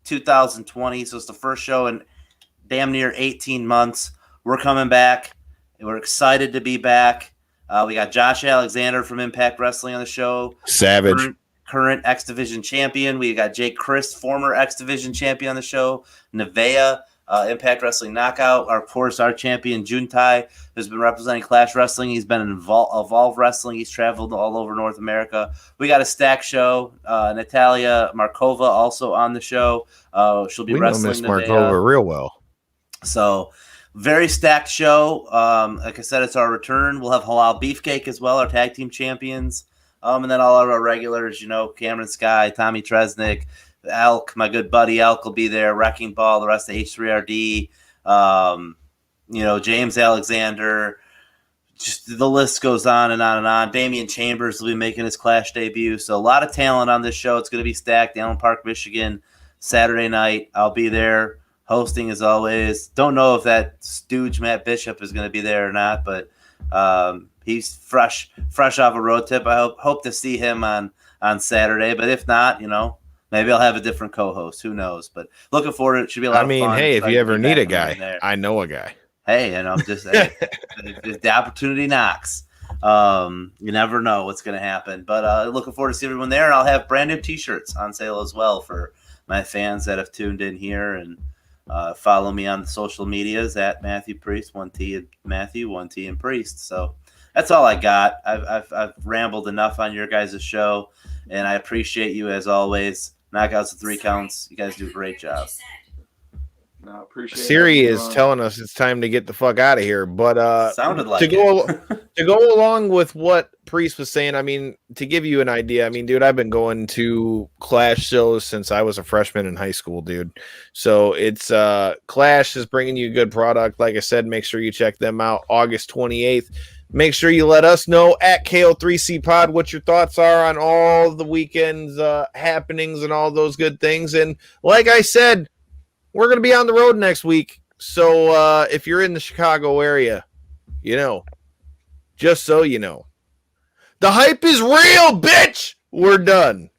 H: 2020. So it's the first show in damn near 18 months. We're coming back, and we're excited to be back. We got Josh Alexander from Impact Wrestling on the show.
G: Savage.
H: Current X Division champion. We got Jake Christ, former X Division champion on the show. Nevaeh, Impact Wrestling Knockout. Of course, our champion Juntai has been representing Clash Wrestling. He's been in Evolve Wrestling. He's traveled all over North America. We got a stack show. Natalia Markova also on the show. She'll be wrestling.
G: We know Miss Markova real well.
H: So, very stacked show. Like I said, it's our return. We'll have Halal Beefcake as well, our tag team champions. And then all of our regulars, Cameron Sky, Tommy Tresnick, Elk, my good buddy Elk will be there, Wrecking Ball, the rest of H3RD, James Alexander. Just the list goes on and on and on. Damian Chambers will be making his Clash debut. So a lot of talent on this show. It's going to be stacked. Allen Park, Michigan, Saturday night. I'll be there hosting as always. Don't know if that stooge Matt Bishop is going to be there or not, but he's fresh off a road trip. I hope to see him on Saturday. But if not, maybe I'll have a different co-host. Who knows? But looking forward to it. Should be a lot of fun.
G: Hey, if you ever need a guy, I know a guy.
H: Hey, and I'm just if the opportunity knocks. You never know what's going to happen. But looking forward to see everyone there. And I'll have brand new T-shirts on sale as well for my fans that have tuned in here. And follow me on the social medias at Mathew Priest, 1T and Matthew, 1T and Priest. So that's all I got. I've rambled enough on your guys' show, and I appreciate you as always. Knockouts and 3 counts. You guys do a great job.
I: No, appreciate
G: Siri is telling us it's time to get the fuck out of here. But
H: sounded like
G: to go along with what Priest was saying, I mean, to give you an idea, I mean, dude, I've been going to Clash shows since I was a freshman in high school, dude. So it's Clash is bringing you good product. Like I said, make sure you check them out August 28th. Make sure you let us know at KO3C Pod what your thoughts are on all the weekend's happenings and all those good things. And like I said, we're going to be on the road next week. So if you're in the Chicago area, just so you know. The hype is real, bitch! We're done.